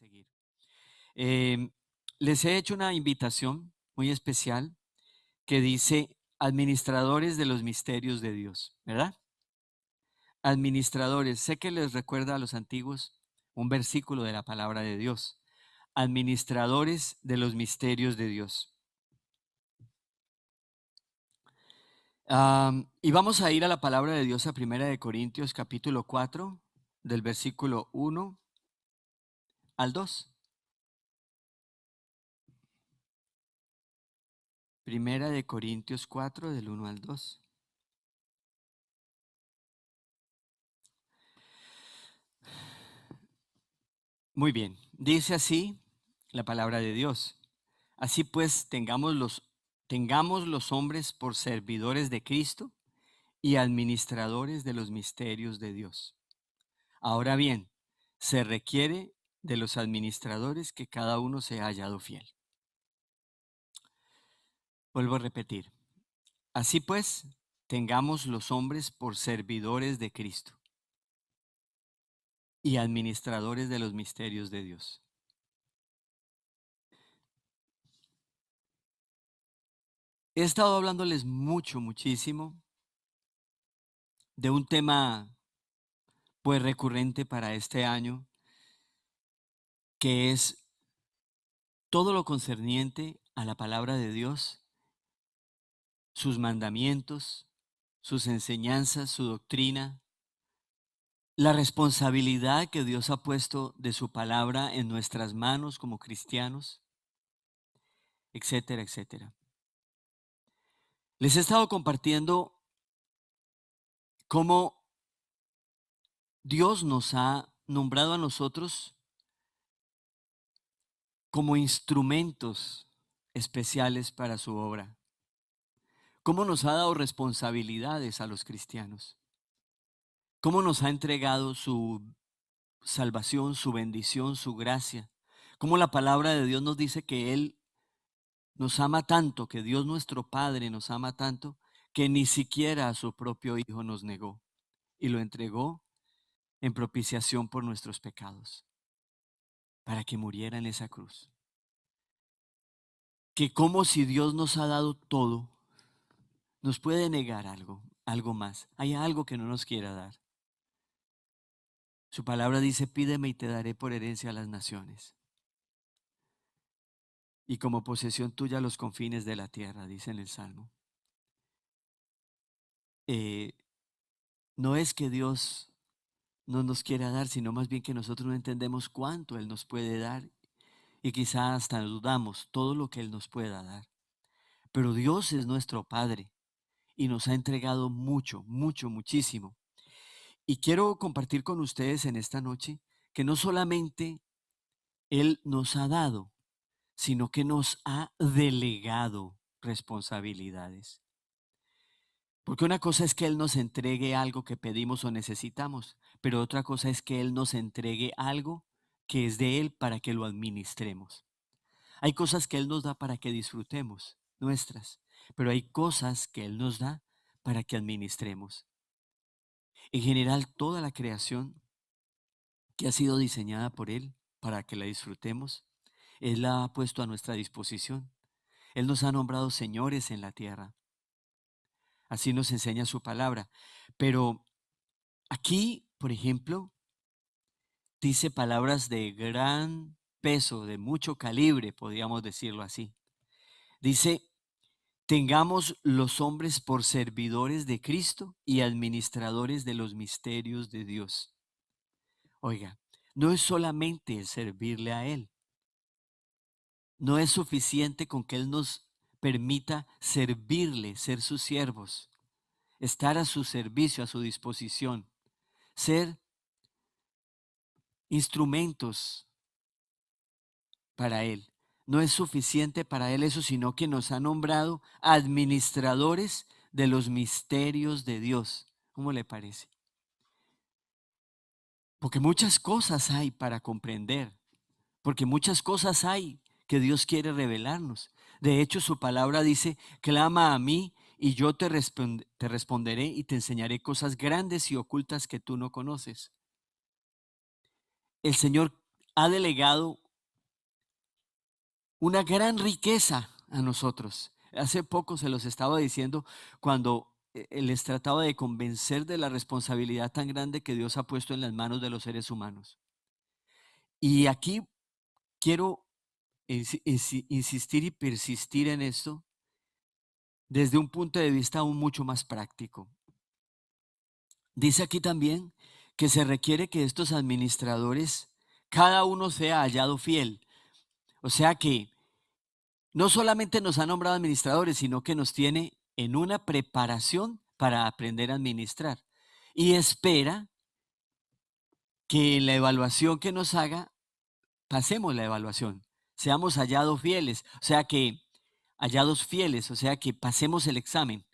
seguir. Eh, Les he hecho una invitación muy especial que dice administradores de los misterios de Dios, ¿verdad? Administradores, sé que les recuerda a los antiguos un versículo de la palabra de Dios. Administradores de los misterios de Dios. Y vamos a ir a la palabra de Dios a Primera de Corintios capítulo 4, del versículo 1 al 2. Primera de Corintios 4, del 1 al 2. Muy bien, dice así la palabra de Dios. Así pues, tengamos los hombres por servidores de Cristo y administradores de los misterios de Dios. Ahora bien, se requiere de los administradores que cada uno sea hallado fiel. Vuelvo a repetir. Así pues, tengamos los hombres por servidores de Cristo y administradores de los misterios de Dios. He estado hablándoles muchísimo de un tema pues recurrente para este año, que es todo lo concerniente a la palabra de Dios, sus mandamientos, sus enseñanzas, su doctrina, la responsabilidad que Dios ha puesto de su palabra en nuestras manos como cristianos, etcétera, etcétera. Les he estado compartiendo cómo Dios nos ha nombrado a nosotros como instrumentos especiales para su obra. Cómo nos ha dado responsabilidades a los cristianos. Cómo nos ha entregado su salvación, su bendición, su gracia. Cómo la palabra de Dios nos dice que Él nos ama tanto, que Dios nuestro Padre nos ama tanto, que ni siquiera a su propio Hijo nos negó y lo entregó en propiciación por nuestros pecados, para que muriera en esa cruz. Que como si Dios nos ha dado todo, nos puede negar algo más. Hay algo que no nos quiera dar. Su palabra dice, pídeme y te daré por herencia a las naciones. Y como posesión tuya los confines de la tierra, dice en el Salmo. No es que Dios no nos quiera dar, sino más bien que nosotros no entendemos cuánto Él nos puede dar y quizás hasta dudamos todo lo que Él nos pueda dar. Pero Dios es nuestro Padre y nos ha entregado muchísimo. Y quiero compartir con ustedes en esta noche que no solamente Él nos ha dado, sino que nos ha delegado responsabilidades. Porque una cosa es que Él nos entregue algo que pedimos o necesitamos, pero otra cosa es que Él nos entregue algo que es de Él para que lo administremos. Hay cosas que Él nos da para que disfrutemos, nuestras, pero hay cosas que Él nos da para que administremos. En general, toda la creación que ha sido diseñada por Él para que la disfrutemos, Él la ha puesto a nuestra disposición. Él nos ha nombrado señores en la tierra. Así nos enseña su palabra. Pero aquí, por ejemplo, dice palabras de gran peso, de mucho calibre, podríamos decirlo así. Dice, tengamos los hombres por servidores de Cristo y administradores de los misterios de Dios. Oiga, no es solamente el servirle a Él. No es suficiente con que Él nos permita servirle, ser sus siervos, estar a su servicio, a su disposición, ser instrumentos para Él. No es suficiente para Él eso, sino que nos ha nombrado administradores de los misterios de Dios. ¿Cómo le parece? Porque muchas cosas hay para comprender, porque muchas cosas hay que Dios quiere revelarnos. De hecho, su palabra dice, clama a mí y yo te responderé y te enseñaré cosas grandes y ocultas que tú no conoces. El Señor ha delegado una gran riqueza a nosotros. Hace poco se los estaba diciendo cuando les trataba de convencer de la responsabilidad tan grande que Dios ha puesto en las manos de los seres humanos. Y aquí quiero insistir y persistir en esto desde un punto de vista aún mucho más práctico. Dice aquí también que se requiere que estos administradores, cada uno sea hallado fiel. O sea que no solamente nos ha nombrado administradores, sino que nos tiene en una preparación para aprender a administrar. Y espera que en la evaluación que nos haga, pasemos la evaluación, seamos hallados fieles, o sea que pasemos el examen.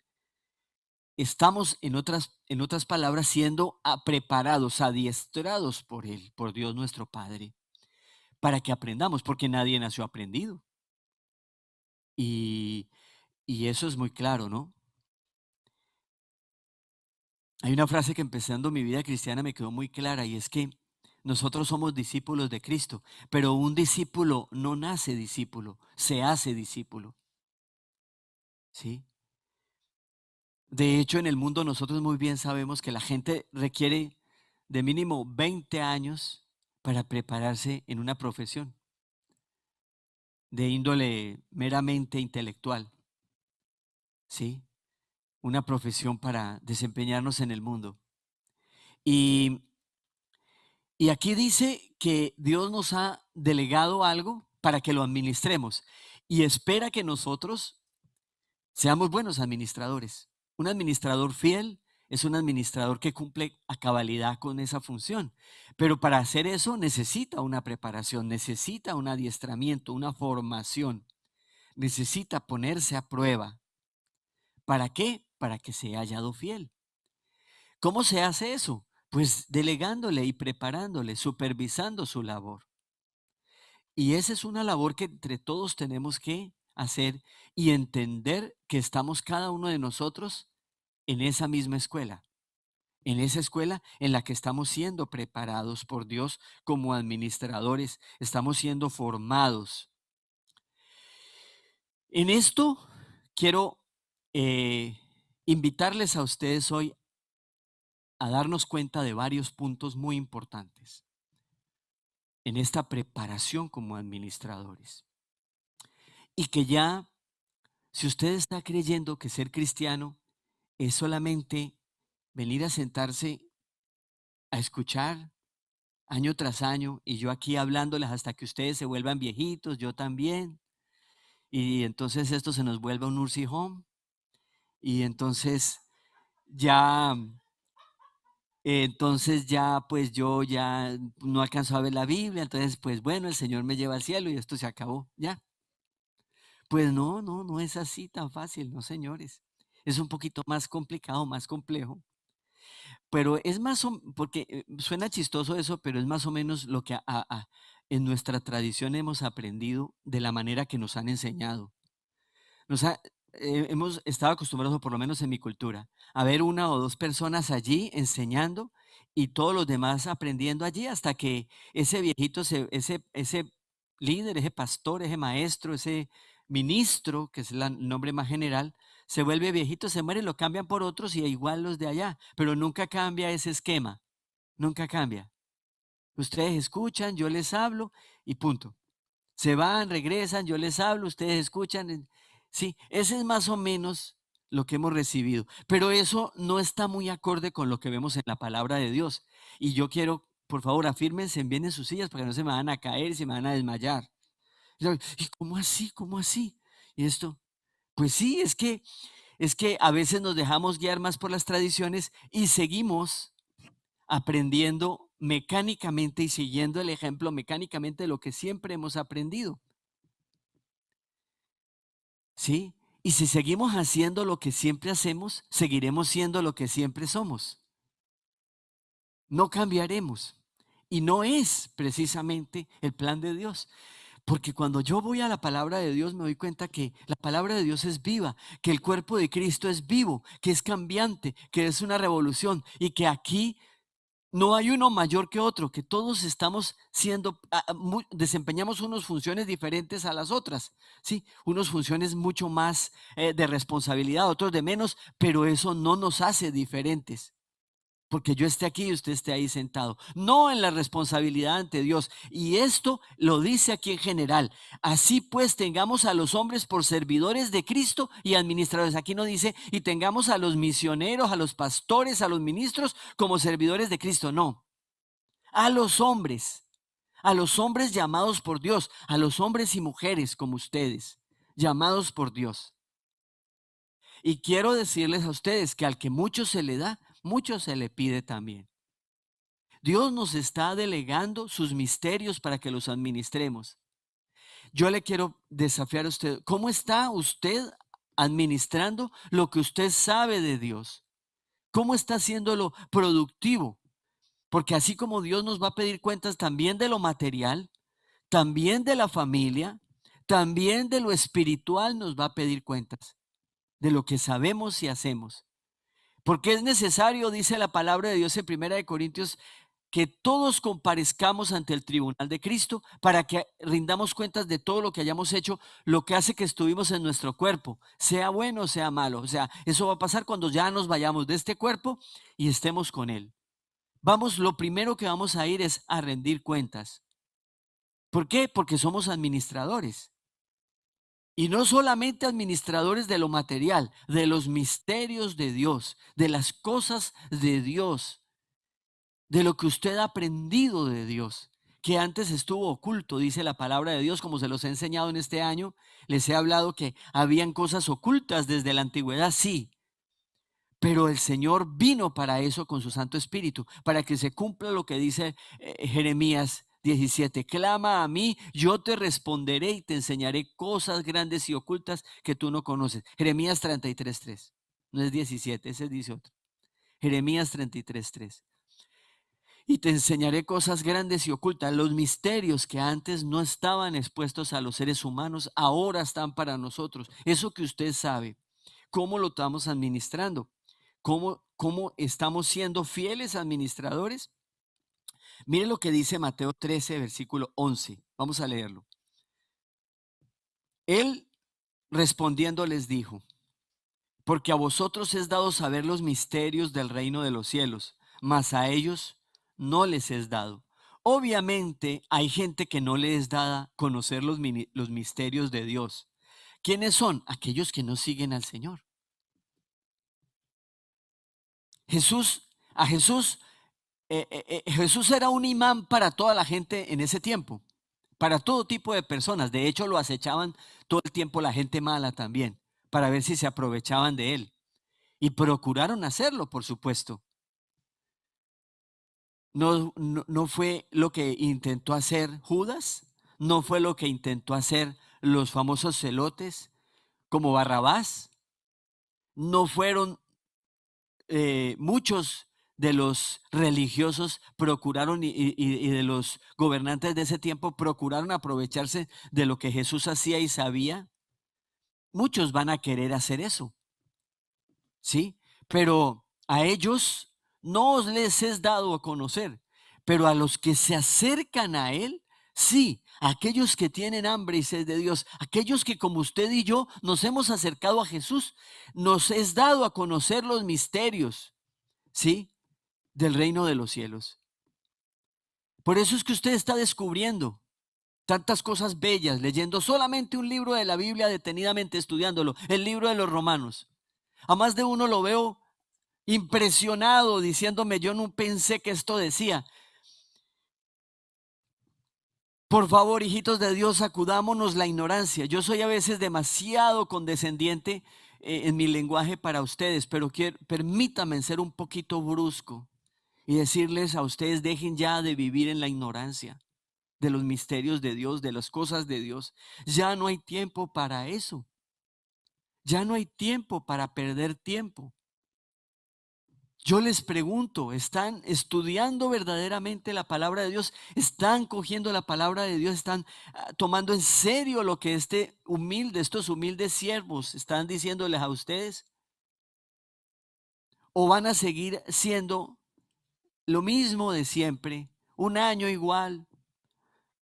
Estamos, en otras palabras, siendo preparados, adiestrados por Él, por Dios nuestro Padre, para que aprendamos, porque nadie nació aprendido. Y, y eso es muy claro, ¿no? Hay una frase que empezando mi vida cristiana me quedó muy clara y es que nosotros somos discípulos de Cristo, pero un discípulo no nace discípulo, se hace discípulo, ¿sí? De hecho, en el mundo nosotros muy bien sabemos que la gente requiere de mínimo 20 años para prepararse en una profesión de índole meramente intelectual, ¿sí? Una profesión para desempeñarnos en el mundo. Y Y aquí dice que Dios nos ha delegado algo para que lo administremos y espera que nosotros seamos buenos administradores. Un administrador fiel es un administrador que cumple a cabalidad con esa función, pero para hacer eso necesita una preparación, necesita un adiestramiento, una formación, necesita ponerse a prueba. ¿Para qué? Para que sea hallado fiel. ¿Cómo se hace eso? Pues delegándole y preparándole, supervisando su labor. Y esa es una labor que entre todos tenemos que hacer y entender que estamos cada uno de nosotros en esa misma escuela, en esa escuela en la que estamos siendo preparados por Dios como administradores, estamos siendo formados. En esto quiero eh, invitarles a ustedes hoy a darnos cuenta de varios puntos muy importantes en esta preparación como administradores y que ya, si usted está creyendo que ser cristiano es solamente venir a sentarse a escuchar año tras año y yo aquí hablándoles hasta que ustedes se vuelvan viejitos, yo también, y entonces esto se nos vuelve un nursing home y ya, entonces ya pues yo ya no alcanzo a ver la Biblia, entonces pues bueno, el Señor me lleva al cielo y esto se acabó, ya. Pues no, no, no es así tan fácil, no señores. Es un poquito más complicado, más complejo. Pero es más o porque, suena chistoso eso, pero es más o menos lo que en nuestra tradición hemos aprendido de la manera que nos han enseñado. Nos ha hemos estado acostumbrados, o por lo menos en mi cultura, a ver una o 2 personas allí enseñando y todos los demás aprendiendo allí hasta que ese viejito ese líder, ese pastor, ese maestro, ese ministro, que es el nombre más general, se vuelve viejito, se muere, lo cambian por otros y igual los de allá, pero nunca cambia ese esquema, nunca cambia. Ustedes escuchan, yo les hablo y punto. Se van, regresan, yo les hablo, ustedes escuchan. Sí, ese es más o menos lo que hemos recibido. Pero eso no está muy acorde con lo que vemos en la palabra de Dios. Y yo quiero, por favor, afírmense bien en sus sillas para que no se me van a caer y se me van a desmayar. ¿Y cómo así? ¿Cómo así? Y esto, pues sí, es que a veces nos dejamos guiar más por las tradiciones y seguimos aprendiendo mecánicamente y siguiendo el ejemplo mecánicamente de lo que siempre hemos aprendido. ¿Sí? Y si seguimos haciendo lo que siempre hacemos, seguiremos siendo lo que siempre somos. No cambiaremos. Y no es precisamente el plan de Dios. Porque cuando yo voy a la palabra de Dios me doy cuenta que la palabra de Dios es viva, que el cuerpo de Cristo es vivo, que es cambiante, que es una revolución y que aquí No hay uno mayor que otro, que todos estamos siendo, desempeñamos unas funciones diferentes a las otras, ¿sí? Unas funciones mucho más de responsabilidad, otros de menos, pero eso no nos hace diferentes. Porque yo esté aquí y usted esté ahí sentado. No en la responsabilidad ante Dios. Y esto lo dice aquí en general. Así pues tengamos a los hombres por servidores de Cristo y administradores. Aquí no dice y tengamos a los misioneros, a los pastores, a los ministros como servidores de Cristo. No. A los hombres llamados por Dios, a los hombres y mujeres como ustedes, llamados por Dios. Y quiero decirles a ustedes que al que mucho se le da, mucho se le pide también. Dios nos está delegando sus misterios para que los administremos. Yo le quiero desafiar a usted, ¿cómo está usted administrando lo que usted sabe de Dios? ¿Cómo está haciéndolo productivo? Porque así como Dios nos va a pedir cuentas también de lo material, también de la familia, también de lo espiritual nos va a pedir cuentas, de lo que sabemos y hacemos. Porque es necesario, dice la palabra de Dios en 1 Corintios, que todos comparezcamos ante el tribunal de Cristo para que rindamos cuentas de todo lo que hayamos hecho, lo que hace que estuvimos en nuestro cuerpo, sea bueno o sea malo. O sea, eso va a pasar cuando ya nos vayamos de este cuerpo y estemos con Él. Vamos, lo primero que vamos a ir es a rendir cuentas. ¿Por qué? Porque somos administradores. Y no solamente administradores de lo material, de los misterios de Dios, de las cosas de Dios, de lo que usted ha aprendido de Dios, que antes estuvo oculto, dice la palabra de Dios, como se los he enseñado en este año. Les he hablado que habían cosas ocultas desde la antigüedad, sí, pero el Señor vino para eso con su Santo Espíritu, para que se cumpla lo que dice Jeremías 17: clama a mí, yo te responderé y te enseñaré cosas grandes y ocultas que tú no conoces. Jeremías 33:3, no es 17, ese dice otro. Jeremías 33:3. Y te enseñaré cosas grandes y ocultas. Los misterios que antes no estaban expuestos a los seres humanos, ahora están para nosotros. Eso que usted sabe, ¿cómo lo estamos administrando? ¿Cómo estamos siendo fieles administradores? Mire lo que dice Mateo 13, versículo 11. Vamos a leerlo. Él respondiendo les dijo: porque a vosotros es dado saber los misterios del reino de los cielos, mas a ellos no les es dado. Obviamente hay gente que no le es dada conocer los misterios de Dios. ¿Quiénes son? Aquellos que no siguen al Señor. Jesús, Jesús era un imán para toda la gente en ese tiempo, para todo tipo de personas. De hecho, lo acechaban todo el tiempo la gente mala también, para ver si se aprovechaban de él. Y procuraron hacerlo, por supuesto. No fue lo que intentó hacer Judas, no fue lo que intentó hacer los famosos celotes como Barrabás, no fueron muchos de los religiosos procuraron y de los gobernantes de ese tiempo procuraron aprovecharse de lo que Jesús hacía y sabía. Muchos van a querer hacer eso, ¿sí? Pero a ellos no les es dado a conocer, pero a los que se acercan a Él, sí, aquellos que tienen hambre y sed de Dios, aquellos que como usted y yo nos hemos acercado a Jesús, nos es dado a conocer los misterios, ¿sí? Del reino de los cielos. Por eso es que usted está descubriendo tantas cosas bellas, leyendo solamente un libro de la Biblia detenidamente, estudiándolo, el libro de los Romanos. A más de uno lo veo impresionado diciéndome: yo no pensé que esto decía. Por favor, hijitos de Dios, sacudámonos la ignorancia. Yo soy a veces demasiado condescendiente en mi lenguaje para ustedes, pero permítanme ser un poquito brusco y decirles a ustedes: dejen ya de vivir en la ignorancia de los misterios de Dios, de las cosas de Dios. Ya no hay tiempo para eso. Ya no hay tiempo para perder tiempo. Yo les pregunto, ¿están estudiando verdaderamente la palabra de Dios? ¿Están cogiendo la palabra de Dios? ¿Están tomando en serio lo que estos humildes siervos están diciéndoles a ustedes? ¿O van a seguir siendo lo mismo de siempre, un año igual,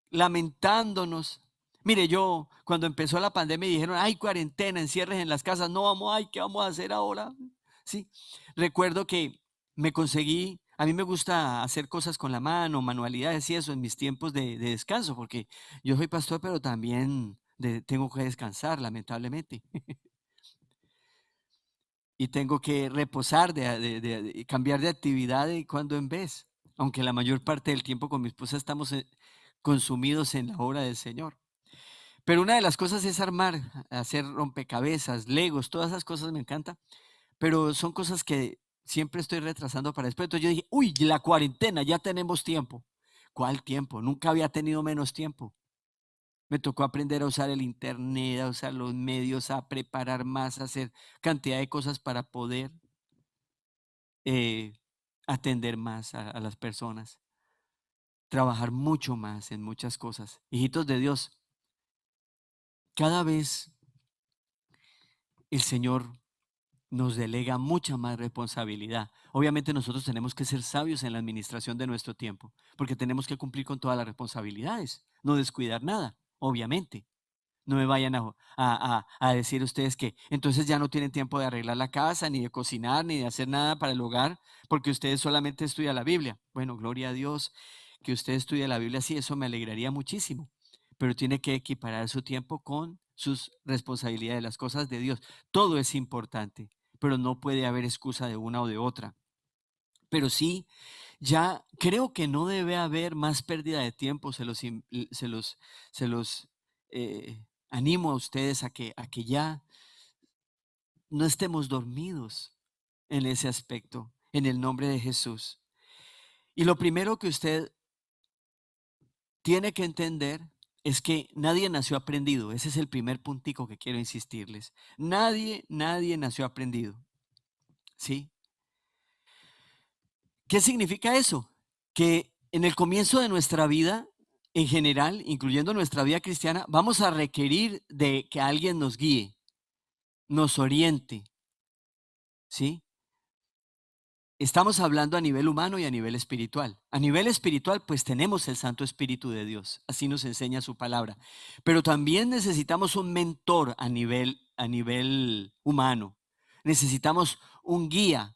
lamentándonos. Mire, yo cuando empezó la pandemia y dijeron, hay cuarentena, encierres en las casas, no vamos, ay, ¿qué vamos a hacer ahora? Sí, recuerdo que me conseguí, a mí me gusta hacer cosas con la mano, manualidades y eso en mis tiempos de descanso, porque yo soy pastor, pero también tengo que descansar, lamentablemente, y tengo que reposar, cambiar de actividad de cuando en vez, aunque la mayor parte del tiempo con mi esposa estamos consumidos en la obra del Señor. Pero una de las cosas es armar, hacer rompecabezas, legos, todas esas cosas me encanta, pero son cosas que siempre estoy retrasando para después. Entonces yo dije, uy, la cuarentena, ya tenemos tiempo. ¿Cuál tiempo? Nunca había tenido menos tiempo. Me tocó aprender a usar el internet, a usar los medios, a preparar más, a hacer cantidad de cosas para poder eh, atender más a las personas, trabajar mucho más en muchas cosas. Hijitos de Dios, cada vez el Señor nos delega mucha más responsabilidad. Obviamente nosotros tenemos que ser sabios en la administración de nuestro tiempo, porque tenemos que cumplir con todas las responsabilidades, no descuidar nada, obviamente. No me vayan a decir ustedes que entonces ya no tienen tiempo de arreglar la casa, ni de cocinar, ni de hacer nada para el hogar, porque ustedes solamente estudian la Biblia. Bueno, gloria a Dios que usted estudie la Biblia, sí, eso me alegraría muchísimo, pero tiene que equiparar su tiempo con sus responsabilidades, las cosas de Dios. Todo es importante, pero no puede haber excusa de una o de otra. Pero sí, ya creo que no debe haber más pérdida de tiempo, se los, se los animo a ustedes a que ya no estemos dormidos en ese aspecto, en el nombre de Jesús. Y lo primero que usted tiene que entender es que nadie nació aprendido. Ese es el primer puntico que quiero insistirles. Nadie nació aprendido. ¿Sí? ¿Qué significa eso? Que en el comienzo de nuestra vida, en general, incluyendo nuestra vida cristiana, vamos a requerir de que alguien nos guíe, nos oriente. ¿Sí? Estamos hablando a nivel humano y a nivel espiritual. A nivel espiritual, pues tenemos el Santo Espíritu de Dios, así nos enseña su palabra. Pero también necesitamos un mentor a nivel humano. Necesitamos un guía.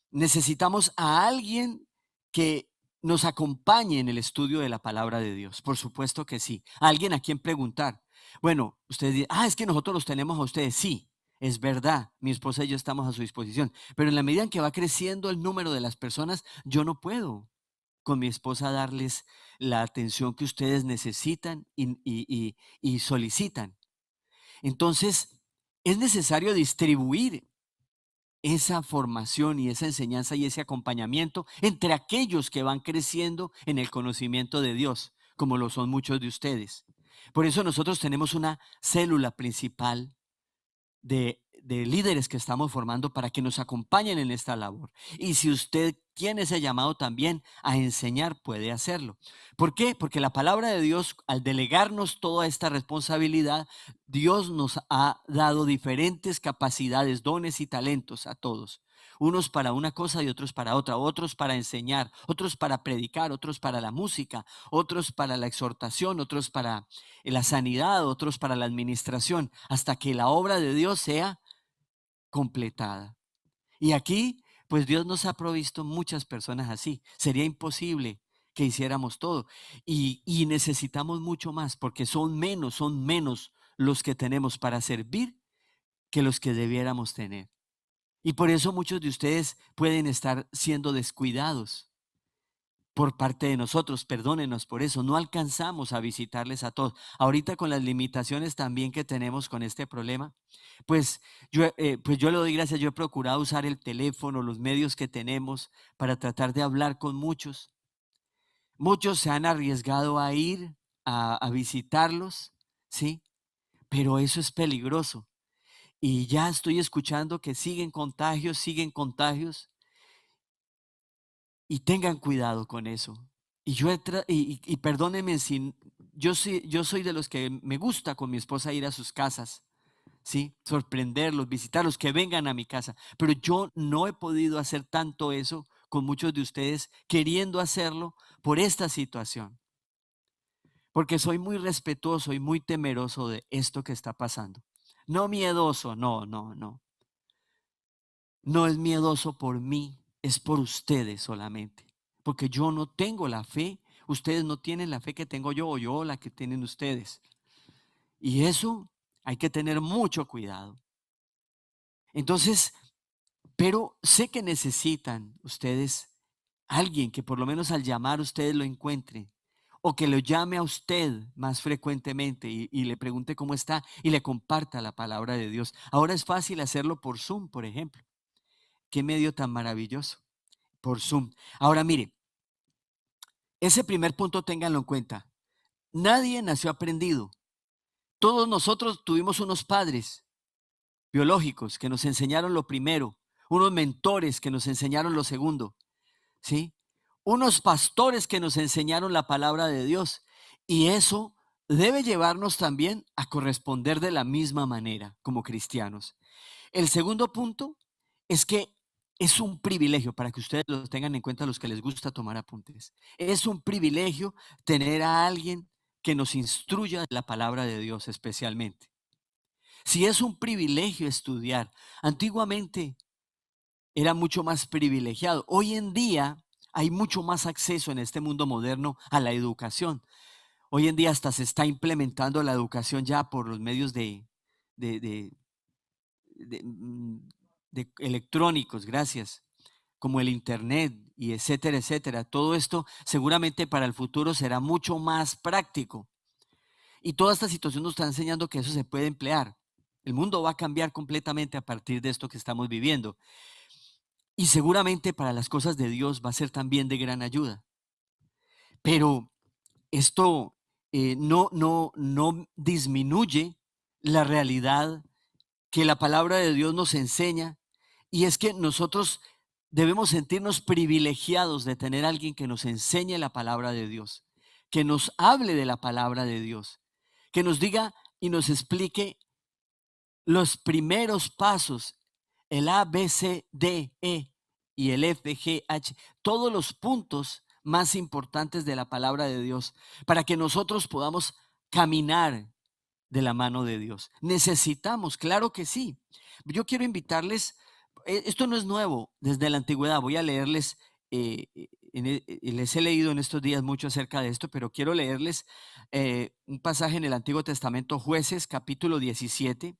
Necesitamos a alguien que nos acompañe en el estudio de la palabra de Dios. Por supuesto que sí. Alguien a quien preguntar. Bueno, ustedes dicen, es que nosotros los tenemos a ustedes. Sí, es verdad. Mi esposa y yo estamos a su disposición. Pero en la medida en que va creciendo el número de las personas, yo no puedo con mi esposa darles la atención que ustedes necesitan y solicitan. Entonces, es necesario distribuir esa formación y esa enseñanza y ese acompañamiento entre aquellos que van creciendo en el conocimiento de Dios, como lo son muchos de ustedes. Por eso nosotros tenemos una célula principal de líderes que estamos formando para que nos acompañen en esta labor. Y si usted tiene ese llamado también a enseñar, puede hacerlo. ¿Por qué? Porque la palabra de Dios, al delegarnos toda esta responsabilidad, Dios nos ha dado diferentes capacidades, dones y talentos a todos. Unos para una cosa y otros para otra, otros para enseñar, otros para predicar, otros para la música, otros para la exhortación, otros para la sanidad, otros para la administración, hasta que la obra de Dios sea completada. Y aquí, pues Dios nos ha provisto muchas personas así. Sería imposible que hiciéramos todo. Y necesitamos mucho más, porque son menos los que tenemos para servir que los que debiéramos tener. Y por eso muchos de ustedes pueden estar siendo descuidados por parte de nosotros, perdónenos por eso, no alcanzamos a visitarles a todos. Ahorita con las limitaciones también que tenemos con este problema, pues yo le doy gracias, yo he procurado usar el teléfono, los medios que tenemos para tratar de hablar con muchos. Muchos se han arriesgado a ir a visitarlos, ¿sí? Pero eso es peligroso. Y ya estoy escuchando que siguen contagios y tengan cuidado con eso. Y y perdónenme si yo soy de los que me gusta con mi esposa ir a sus casas, ¿sí? Sorprenderlos, visitarlos, que vengan a mi casa. Pero yo no he podido hacer tanto eso con muchos de ustedes queriendo hacerlo por esta situación, porque soy muy respetuoso y muy temeroso de esto que está pasando. No miedoso, no, no, no. No es miedoso por mí, es por ustedes solamente, porque yo no tengo la fe, ustedes no tienen la fe que tengo yo o yo la que tienen ustedes. Y eso hay que tener mucho cuidado. Entonces, pero sé que necesitan ustedes alguien que por lo menos al llamar ustedes lo encuentren o que lo llame a usted más frecuentemente y le pregunte cómo está y le comparta la palabra de Dios. Ahora es fácil hacerlo por Zoom, por ejemplo. Qué medio tan maravilloso, por Zoom. Ahora mire, ese primer punto ténganlo en cuenta. Nadie nació aprendido. Todos nosotros tuvimos unos padres biológicos que nos enseñaron lo primero, unos mentores que nos enseñaron lo segundo, ¿sí? Unos pastores que nos enseñaron la palabra de Dios. Y eso debe llevarnos también a corresponder de la misma manera como cristianos. El segundo punto es que es un privilegio, para que ustedes lo tengan en cuenta los que les gusta tomar apuntes. Es un privilegio tener a alguien que nos instruya de la palabra de Dios especialmente. Si es un privilegio estudiar, antiguamente era mucho más privilegiado. Hoy en día hay mucho más acceso en este mundo moderno a la educación. Hoy en día hasta se está implementando la educación ya por los medios de, de- de, de electrónicos, gracias, como el internet y etcétera, etcétera. Todo esto seguramente para el futuro será mucho más práctico. Y toda esta situación nos está enseñando que eso se puede emplear. El mundo va a cambiar completamente a partir de esto que estamos viviendo. Y seguramente para las cosas de Dios va a ser también de gran ayuda. Pero esto no disminuye la realidad que la palabra de Dios nos enseña, y es que nosotros debemos sentirnos privilegiados de tener a alguien que nos enseñe la palabra de Dios, que nos hable de la palabra de Dios, que nos diga y nos explique los primeros pasos, el A, B, C, D, E y el F, G, H, todos los puntos más importantes de la palabra de Dios, para que nosotros podamos caminar de la mano de Dios. Necesitamos, claro que sí. Yo quiero invitarles, esto no es nuevo, desde la antigüedad. Voy a leerles, les he leído en estos días mucho acerca de esto, pero quiero leerles un pasaje en el Antiguo Testamento, Jueces, capítulo 17,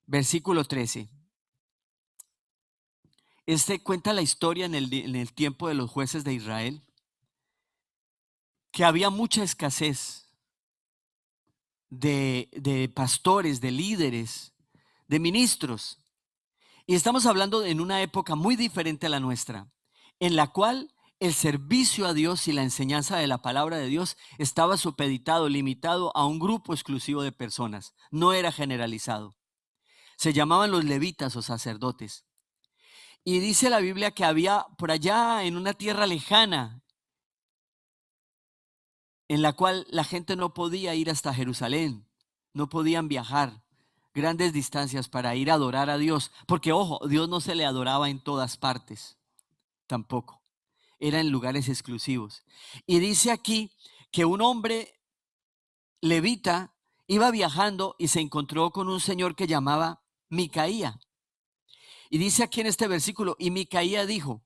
versículo 13. Este cuenta la historia en el tiempo de los jueces de Israel, que había mucha escasez de pastores, de líderes, de ministros. Y estamos hablando en una época muy diferente a la nuestra, en la cual el servicio a Dios y la enseñanza de la palabra de Dios estaba supeditado, limitado a un grupo exclusivo de personas. No era generalizado. Se llamaban los levitas o sacerdotes. Y dice la Biblia que había por allá en una tierra lejana, en la cual la gente no podía ir hasta Jerusalén, no podían viajar grandes distancias para ir a adorar a Dios, porque ojo, Dios no se le adoraba en todas partes, tampoco, era en lugares exclusivos. Y dice aquí que un hombre levita iba viajando y se encontró con un señor que llamaba Micaía. Y dice aquí en este versículo, y Micaía dijo: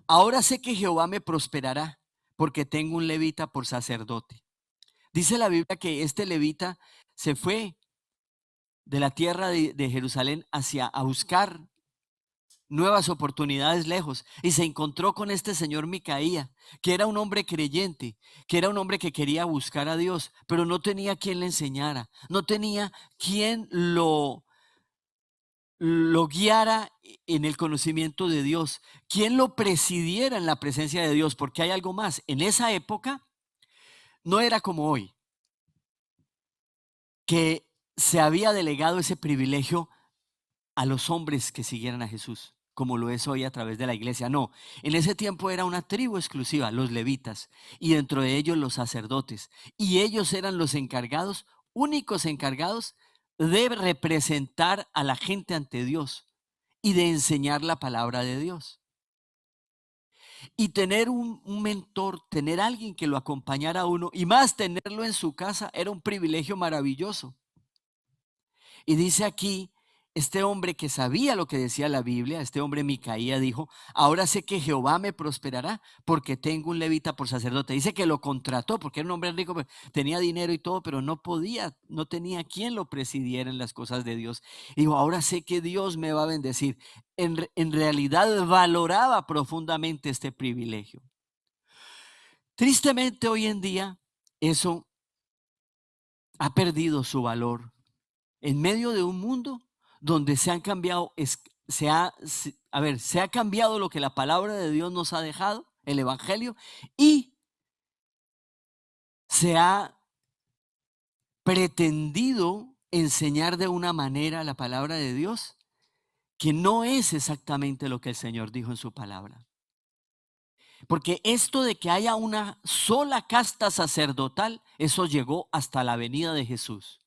ahora sé que Jehová me prosperará, porque tengo un levita por sacerdote. Dice la Biblia que este levita se fue de la tierra de Jerusalén hacia a buscar nuevas oportunidades lejos y se encontró con este señor Micaía, que era un hombre creyente, que era un hombre que quería buscar a Dios, pero no tenía quien le enseñara, no tenía quien lo guiara en el conocimiento de Dios, quien lo presidiera en la presencia de Dios, porque hay algo más. En esa época no era como hoy, que se había delegado ese privilegio a los hombres que siguieran a Jesús, como lo es hoy a través de la iglesia. No, en ese tiempo era una tribu exclusiva, los levitas, y dentro de ellos los sacerdotes, y ellos eran los encargados, únicos encargados de representar a la gente ante Dios y de enseñar la palabra de Dios. Y tener un mentor, tener alguien que lo acompañara a uno, y más tenerlo en su casa, era un privilegio maravilloso. Y dice aquí, este hombre que sabía lo que decía la Biblia, este hombre Micaía dijo, ahora sé que Jehová me prosperará porque tengo un levita por sacerdote. Dice que lo contrató porque era un hombre rico, tenía dinero y todo, pero no podía, no tenía quien lo presidiera en las cosas de Dios. Y dijo, ahora sé que Dios me va a bendecir. En realidad valoraba profundamente este privilegio. Tristemente hoy en día eso ha perdido su valor en medio de un mundo donde se han cambiado, se ha cambiado lo que la palabra de Dios nos ha dejado, el evangelio, y se ha pretendido enseñar de una manera la palabra de Dios que no es exactamente lo que el Señor dijo en su palabra. Porque esto de que haya una sola casta sacerdotal, eso llegó hasta la venida de Jesús.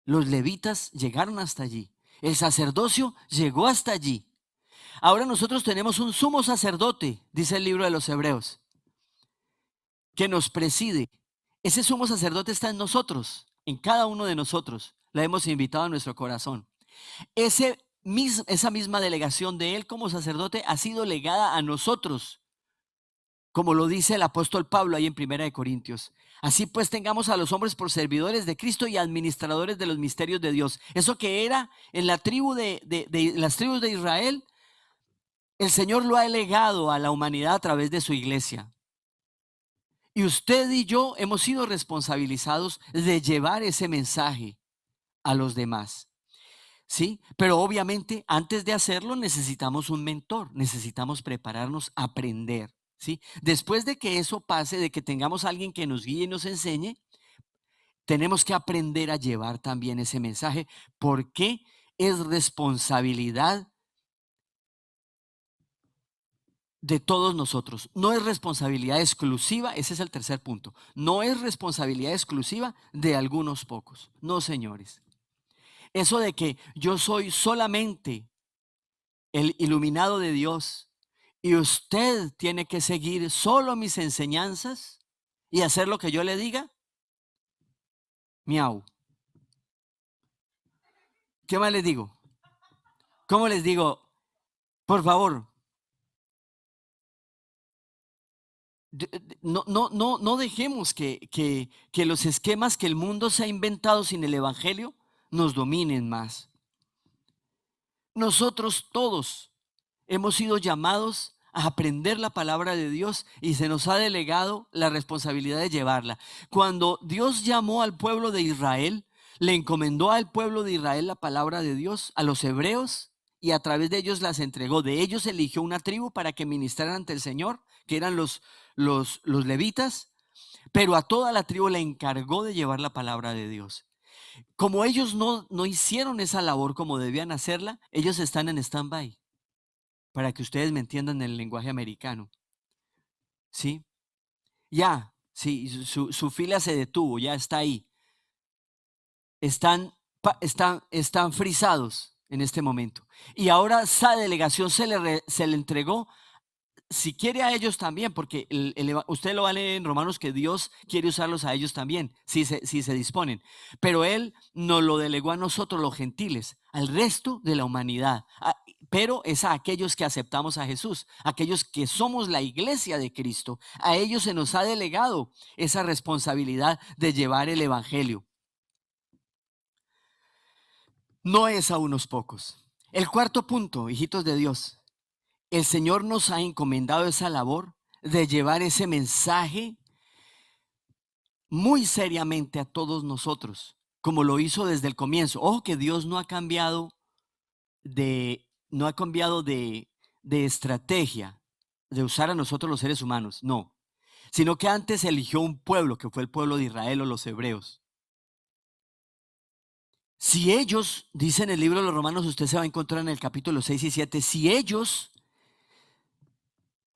Los levitas llegaron hasta allí. El sacerdocio llegó hasta allí. Ahora nosotros tenemos un sumo sacerdote, dice el libro de los Hebreos, que nos preside. Ese sumo sacerdote está en nosotros, en cada uno de nosotros. La hemos invitado a nuestro corazón. Esa misma delegación de él como sacerdote ha sido legada a nosotros, como lo dice el apóstol Pablo ahí en Primera de Corintios. Así pues tengamos a los hombres por servidores de Cristo y administradores de los misterios de Dios. Eso que era en la tribu de las tribus de Israel, el Señor lo ha legado a la humanidad a través de su iglesia. Y usted y yo hemos sido responsabilizados de llevar ese mensaje a los demás. ¿Sí? Pero obviamente antes de hacerlo necesitamos un mentor, necesitamos prepararnos a aprender. ¿Sí? Después de que eso pase, de que tengamos a alguien que nos guíe y nos enseñe, tenemos que aprender a llevar también ese mensaje porque es responsabilidad de todos nosotros. No es responsabilidad exclusiva, ese es el tercer punto. No es responsabilidad exclusiva de algunos pocos. No, señores. Eso de que yo soy solamente el iluminado de Dios y usted tiene que seguir solo mis enseñanzas y hacer lo que yo le diga, miau. ¿Qué más les digo? ¿Cómo les digo? Por favor, no dejemos que los esquemas que el mundo se ha inventado sin el Evangelio nos dominen más. Nosotros todos hemos sido llamados a aprender la palabra de Dios y se nos ha delegado la responsabilidad de llevarla. Cuando Dios llamó al pueblo de Israel, le encomendó al pueblo de Israel la palabra de Dios, a los hebreos, y a través de ellos las entregó. De ellos eligió una tribu para que ministraran ante el Señor, que eran los levitas, pero a toda la tribu le encargó de llevar la palabra de Dios. Como ellos no hicieron esa labor como debían hacerla, ellos están en stand-by, para que ustedes me entiendan en el lenguaje americano. ¿Sí? Ya, sí, su fila se detuvo, ya está ahí. Están frisados en este momento. Y ahora esa delegación se le entregó, si quiere a ellos también, porque usted lo va a leer en Romanos que Dios quiere usarlos a ellos también, si se disponen. Pero Él nos lo delegó a nosotros los gentiles, al resto de la humanidad. Pero es a aquellos que aceptamos a Jesús, aquellos que somos la iglesia de Cristo. A ellos se nos ha delegado esa responsabilidad de llevar el evangelio. No es a unos pocos. El cuarto punto, hijitos de Dios. El Señor nos ha encomendado esa labor de llevar ese mensaje muy seriamente a todos nosotros, como lo hizo desde el comienzo. Ojo que Dios no ha cambiado de estrategia, de usar a nosotros los seres humanos, no, sino que antes eligió un pueblo que fue el pueblo de Israel o los hebreos. Si ellos, dice en el libro de los Romanos, usted se va a encontrar en el capítulo 6 y 7, si ellos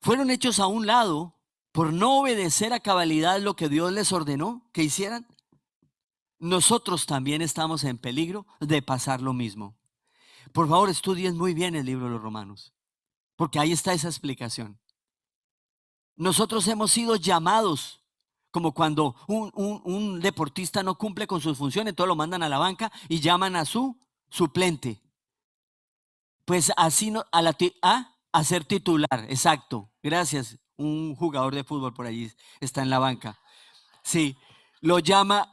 fueron hechos a un lado por no obedecer a cabalidad lo que Dios les ordenó que hicieran, nosotros también estamos en peligro de pasar lo mismo. Por favor, estudien muy bien el libro de los Romanos. porque ahí está esa explicación. Nosotros hemos sido llamados, como cuando un deportista no cumple con sus funciones, entonces lo mandan a la banca y llaman a su suplente. Pues así no, a ser titular, exacto. Gracias. Un jugador de fútbol por allí está en la banca. Sí, lo llama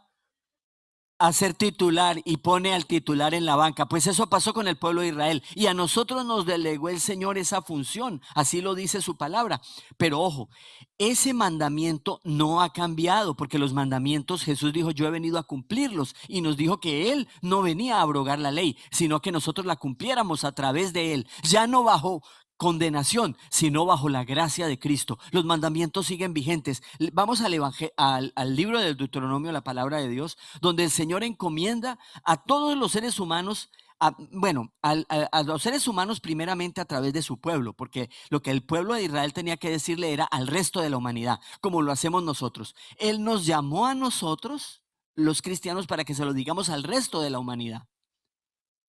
a ser titular y pone al titular en la banca. Pues eso pasó con el pueblo de Israel. Y a nosotros nos delegó el Señor esa función. Así lo dice su palabra. Pero ojo, ese mandamiento no ha cambiado, porque los mandamientos Jesús dijo, yo he venido a cumplirlos. Y nos dijo que Él no venía a abrogar la ley, sino que nosotros la cumpliéramos a través de Él. Ya no bajó condenación, sino bajo la gracia de Cristo. Los mandamientos siguen vigentes. Vamos al libro del Deuteronomio, la palabra de Dios, donde el Señor encomienda a todos los seres humanos, a los seres humanos primeramente a través de su pueblo, porque lo que el pueblo de Israel tenía que decirle era al resto de la humanidad, como lo hacemos nosotros. Él nos llamó a nosotros, los cristianos, para que se lo digamos al resto de la humanidad.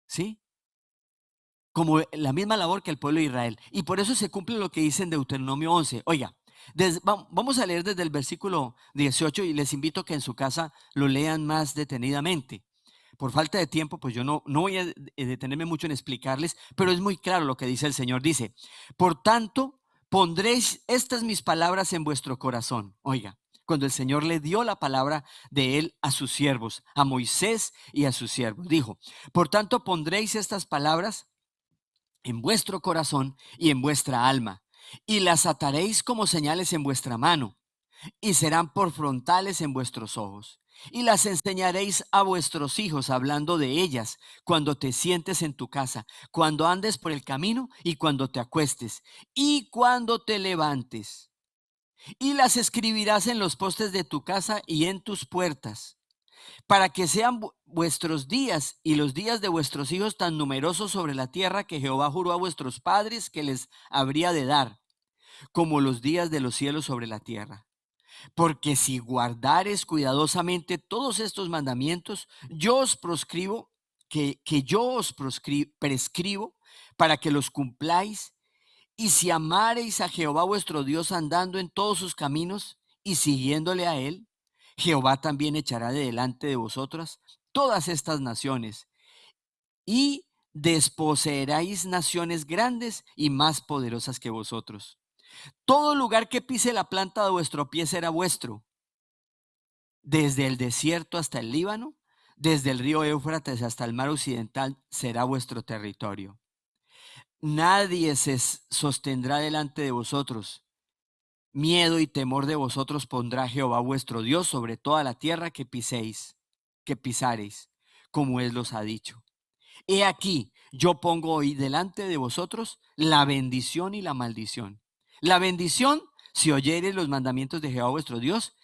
¿Sí? Como la misma labor que el pueblo de Israel. Y por eso se cumple lo que dice en Deuteronomio 11. Oiga, vamos a leer desde el versículo 18 y les invito a que en su casa lo lean más detenidamente. Por falta de tiempo, pues yo no voy a detenerme mucho en explicarles, pero es muy claro lo que dice el Señor. Dice, por tanto, pondréis estas mis palabras en vuestro corazón. Oiga, cuando el Señor le dio la palabra de él a sus siervos, a Moisés y a sus siervos, dijo, por tanto, pondréis estas palabras en vuestro corazón y en vuestra alma, y las ataréis como señales en vuestra mano, y serán por frontales en vuestros ojos. Y las enseñaréis a vuestros hijos, hablando de ellas, cuando te sientes en tu casa, cuando andes por el camino y cuando te acuestes, y cuando te levantes. Y las escribirás en los postes de tu casa y en tus puertas, para que sean vuestros días y los días de vuestros hijos tan numerosos sobre la tierra que Jehová juró a vuestros padres que les habría de dar, como los días de los cielos sobre la tierra. Porque si guardares cuidadosamente todos estos mandamientos, yo os proscribo, que yo os prescribo para que los cumpláis, y si amareis a Jehová vuestro Dios andando en todos sus caminos y siguiéndole a él, Jehová también echará de delante de vosotras todas estas naciones y desposeeráis naciones grandes y más poderosas que vosotros. Todo lugar que pise la planta de vuestro pie será vuestro, desde el desierto hasta el Líbano, desde el río Éufrates hasta el mar occidental será vuestro territorio. Nadie se sostendrá delante de vosotros. Miedo y temor de vosotros pondrá Jehová vuestro Dios sobre toda la tierra que piséis, que pisareis, como él los ha dicho. He aquí, yo pongo hoy delante de vosotros la bendición y la maldición. La bendición, si oyereis los mandamientos de Jehová vuestro Dios,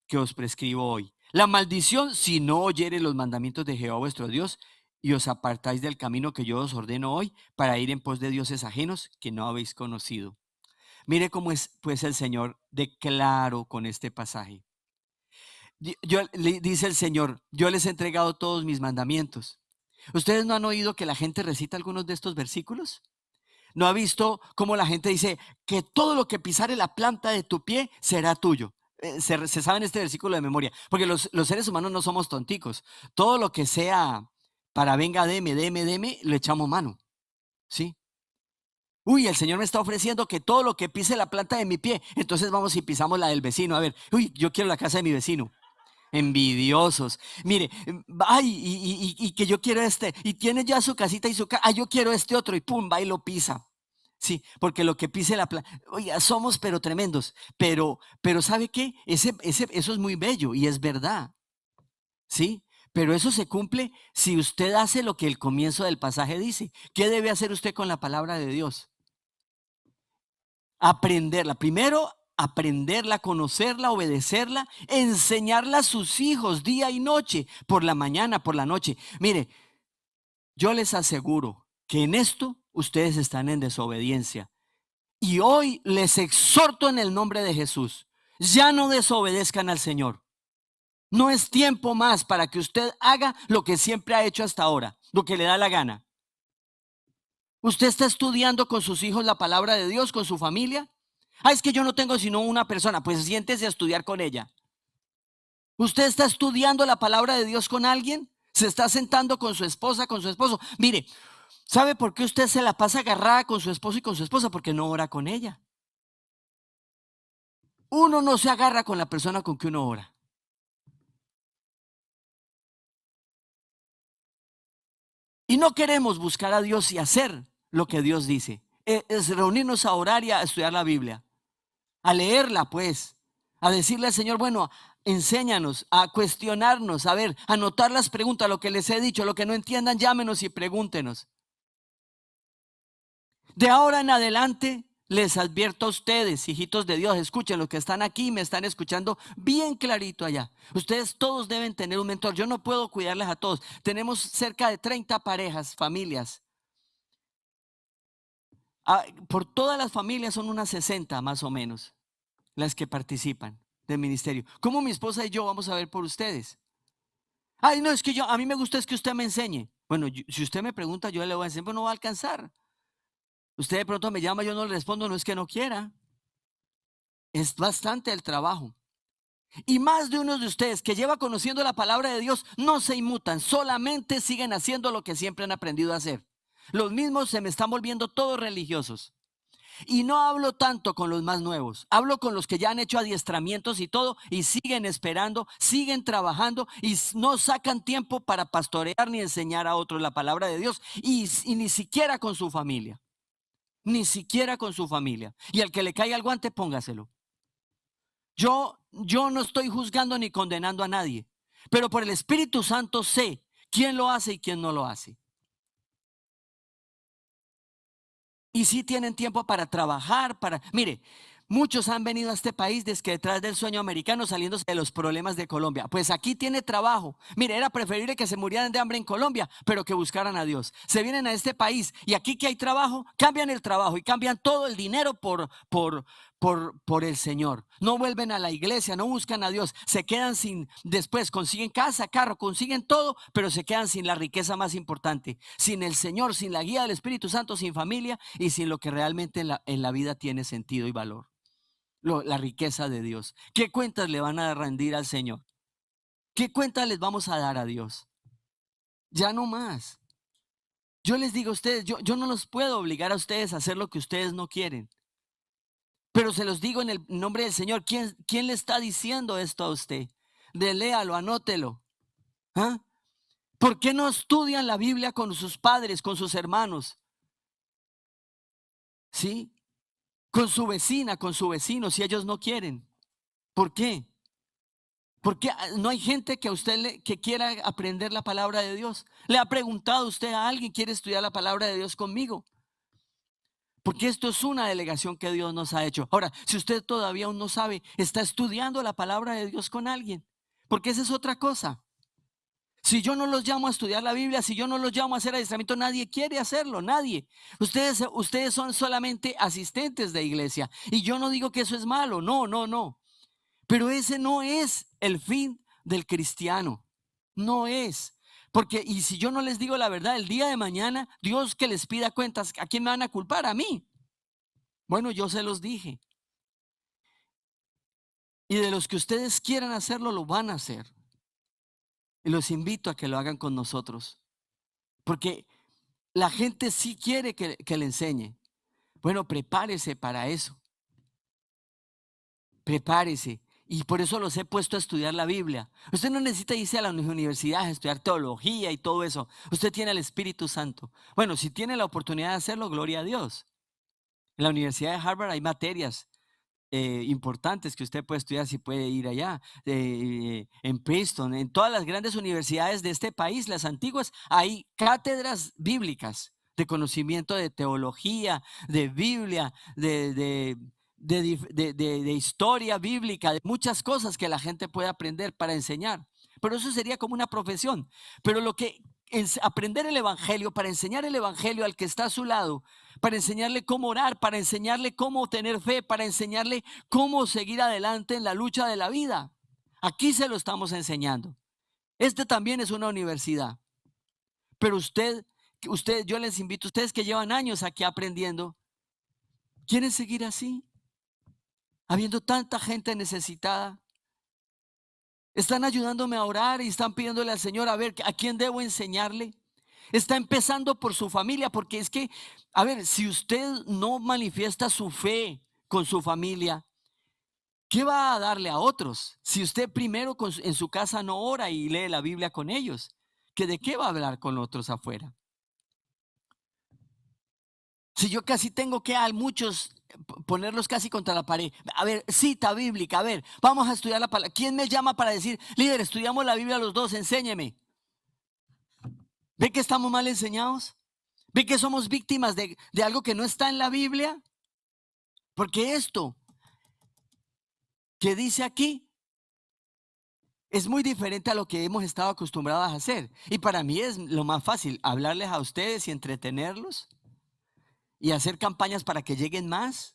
que os prescribo hoy. La maldición, si no oyereis los mandamientos de Jehová vuestro Dios, y os apartáis del camino que yo os ordeno hoy, para ir en pos de dioses ajenos que no habéis conocido. Mire cómo es pues el Señor de claro con este pasaje. Dice el Señor, yo les he entregado todos mis mandamientos. ¿Ustedes no han oído que la gente recita algunos de estos versículos? ¿No ha visto cómo la gente dice que todo lo que pisare la planta de tu pie será tuyo? Se sabe en este versículo de memoria, porque los seres humanos no somos tonticos. Todo lo que sea para venga, deme, lo echamos mano. ¿Sí? Uy, el Señor me está ofreciendo que todo lo que pise la planta de mi pie, entonces vamos y pisamos la del vecino. A ver, uy, yo quiero la casa de mi vecino. Envidiosos. Mire, ay, y que yo quiero este, y tiene ya su casita y su casa, yo quiero este otro, y pum, va y lo pisa. Sí, porque lo que pise la planta, oiga, somos pero tremendos, pero ¿sabe qué? Eso es muy bello y es verdad, ¿sí? Pero eso se cumple si usted hace lo que el comienzo del pasaje dice. ¿Qué debe hacer usted con la palabra de Dios? Aprenderla. Primero, aprenderla, conocerla, obedecerla, enseñarla a sus hijos día y noche, por la mañana, por la noche. Mire, yo les aseguro que en esto ustedes están en desobediencia. Y hoy les exhorto en el nombre de Jesús, ya no desobedezcan al Señor. No es tiempo más para que usted haga lo que siempre ha hecho hasta ahora, lo que le da la gana. ¿Usted está estudiando con sus hijos la palabra de Dios, con su familia? Ah, es que yo no tengo sino una persona. Pues siéntese a estudiar con ella. ¿Usted está estudiando la palabra de Dios con alguien? ¿Se está sentando con su esposa, con su esposo? Mire, ¿sabe por qué usted se la pasa agarrada con su esposo y con su esposa? Porque no ora con ella. Uno no se agarra con la persona con que uno ora. Y no queremos buscar a Dios y hacer lo que Dios dice. Es reunirnos a orar y a estudiar la Biblia, a leerla pues, a decirle al Señor, bueno, enséñanos, a cuestionarnos, a ver, a anotar las preguntas, lo que les he dicho, lo que no entiendan, llámenos y pregúntenos. De ahora en adelante, les advierto a ustedes, hijitos de Dios, escuchen los que están aquí, me están escuchando bien clarito allá. Ustedes todos deben tener un mentor. Yo no puedo cuidarles a todos. Tenemos cerca de 30 parejas, familias. Por todas las familias son unas 60 más o menos las que participan del ministerio. ¿Cómo mi esposa y yo vamos a ver por ustedes? Ay, no, es que a mí me gusta es que usted me enseñe. Bueno, si usted me pregunta, yo le voy a enseñar, pero no va a alcanzar. Usted de pronto me llama, yo no le respondo, no es que no quiera. Es bastante el trabajo. Y más de uno de ustedes que lleva conociendo la palabra de Dios no se inmutan, solamente siguen haciendo lo que siempre han aprendido a hacer. Los mismos se me están volviendo todos religiosos. Y no hablo tanto con los más nuevos, hablo con los que ya han hecho adiestramientos y todo y siguen esperando, siguen trabajando y no sacan tiempo para pastorear ni enseñar a otros la palabra de Dios y ni siquiera con su familia, ni siquiera con su familia. Y al que le caiga el guante, póngaselo. Yo no estoy juzgando ni condenando a nadie, pero por el Espíritu Santo sé quién lo hace y quién no lo hace. Y sí tienen tiempo para trabajar, mire, muchos han venido a este país desde que detrás del sueño americano saliéndose de los problemas de Colombia. Pues aquí tiene trabajo. Mire, era preferible que se murieran de hambre en Colombia, pero que buscaran a Dios. Se vienen a este país y aquí que hay trabajo, cambian el trabajo y cambian todo el dinero por el Señor. No vuelven a la iglesia, no buscan a Dios. Se quedan después consiguen casa, carro, consiguen todo, pero se quedan sin la riqueza más importante, sin el Señor, sin la guía del Espíritu Santo, sin familia y sin lo que realmente en la vida tiene sentido y valor. La riqueza de Dios. ¿Qué cuentas le van a rendir al Señor? ¿Qué cuentas les vamos a dar a Dios? Ya no más. Yo les digo a ustedes, yo no los puedo obligar a ustedes a hacer lo que ustedes no quieren. Pero se los digo en el nombre del Señor. ¿Quién le está diciendo esto a usted? Léalo, anótelo. ¿Ah? ¿Por qué no estudian la Biblia con sus padres, con sus hermanos? ¿Sí? Con su vecina, con su vecino, si ellos no quieren. ¿Por qué? Porque no hay gente que a usted que quiera aprender la palabra de Dios. ¿Le ha preguntado usted a alguien, quiere estudiar la palabra de Dios conmigo? Porque esto es una delegación que Dios nos ha hecho. Ahora, si usted todavía aún no sabe, está estudiando la palabra de Dios con alguien. Porque esa es otra cosa. Si yo no los llamo a estudiar la Biblia, si yo no los llamo a hacer adiestramiento, nadie quiere hacerlo, nadie. Ustedes son solamente asistentes de iglesia. Y yo no digo que eso es malo, no, no, no. Pero ese no es el fin del cristiano. No es. Porque, y si yo no les digo la verdad, el día de mañana, Dios que les pida cuentas, ¿a quién me van a culpar? A mí. Bueno, yo se los dije. Y de los que ustedes quieran hacerlo, lo van a hacer. Y los invito a que lo hagan con nosotros. Porque la gente sí quiere que le enseñe. Bueno, prepárese para eso. Prepárese. Y por eso los he puesto a estudiar la Biblia. Usted no necesita irse a la universidad a estudiar teología y todo eso. Usted tiene el Espíritu Santo. Bueno, si tiene la oportunidad de hacerlo, gloria a Dios. En la Universidad de Harvard hay materias importantes que usted puede estudiar si puede ir allá. En Princeton, en todas las grandes universidades de este país, las antiguas, hay cátedras bíblicas de conocimiento de teología, de Biblia, de historia bíblica, de muchas cosas que la gente puede aprender para enseñar. Pero eso sería como una profesión. Pero lo que aprender el evangelio, para enseñar el evangelio al que está a su lado, para enseñarle cómo orar, para enseñarle cómo tener fe, para enseñarle cómo seguir adelante en la lucha de la vida. Aquí se lo estamos enseñando. Este también es una universidad. Pero usted ustedes, yo les invito, ustedes que llevan años aquí aprendiendo, ¿quieren seguir así? Habiendo tanta gente necesitada. Están ayudándome a orar y están pidiéndole al Señor a ver a quién debo enseñarle. Está empezando por su familia, porque es que, a ver, si usted no manifiesta su fe con su familia, ¿qué va a darle a otros? Si usted primero en su casa no ora y lee la Biblia con ellos, ¿que de qué va a hablar con otros afuera? Si yo casi tengo que a muchos ponerlos casi contra la pared. A ver, cita bíblica, a ver, vamos a estudiar la palabra. ¿Quién me llama para decir, líder, estudiamos la Biblia los dos, enséñeme? ¿Ve que estamos mal enseñados? ¿Ve que somos víctimas de algo que no está en la Biblia? Porque esto que dice aquí es muy diferente a lo que hemos estado acostumbrados a hacer. Y para mí es lo más fácil, hablarles a ustedes y entretenerlos y hacer campañas para que lleguen más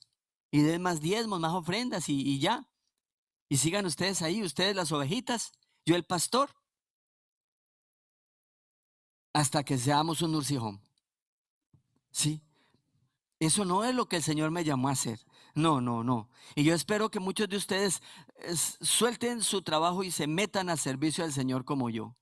y den más diezmos, más ofrendas y ya. Y sigan ustedes ahí, ustedes las ovejitas, yo el pastor, hasta que seamos un nursing home. Sí, eso no es lo que el Señor me llamó a hacer. No, no, no. Y yo espero que muchos de ustedes suelten su trabajo y se metan al servicio del Señor como yo.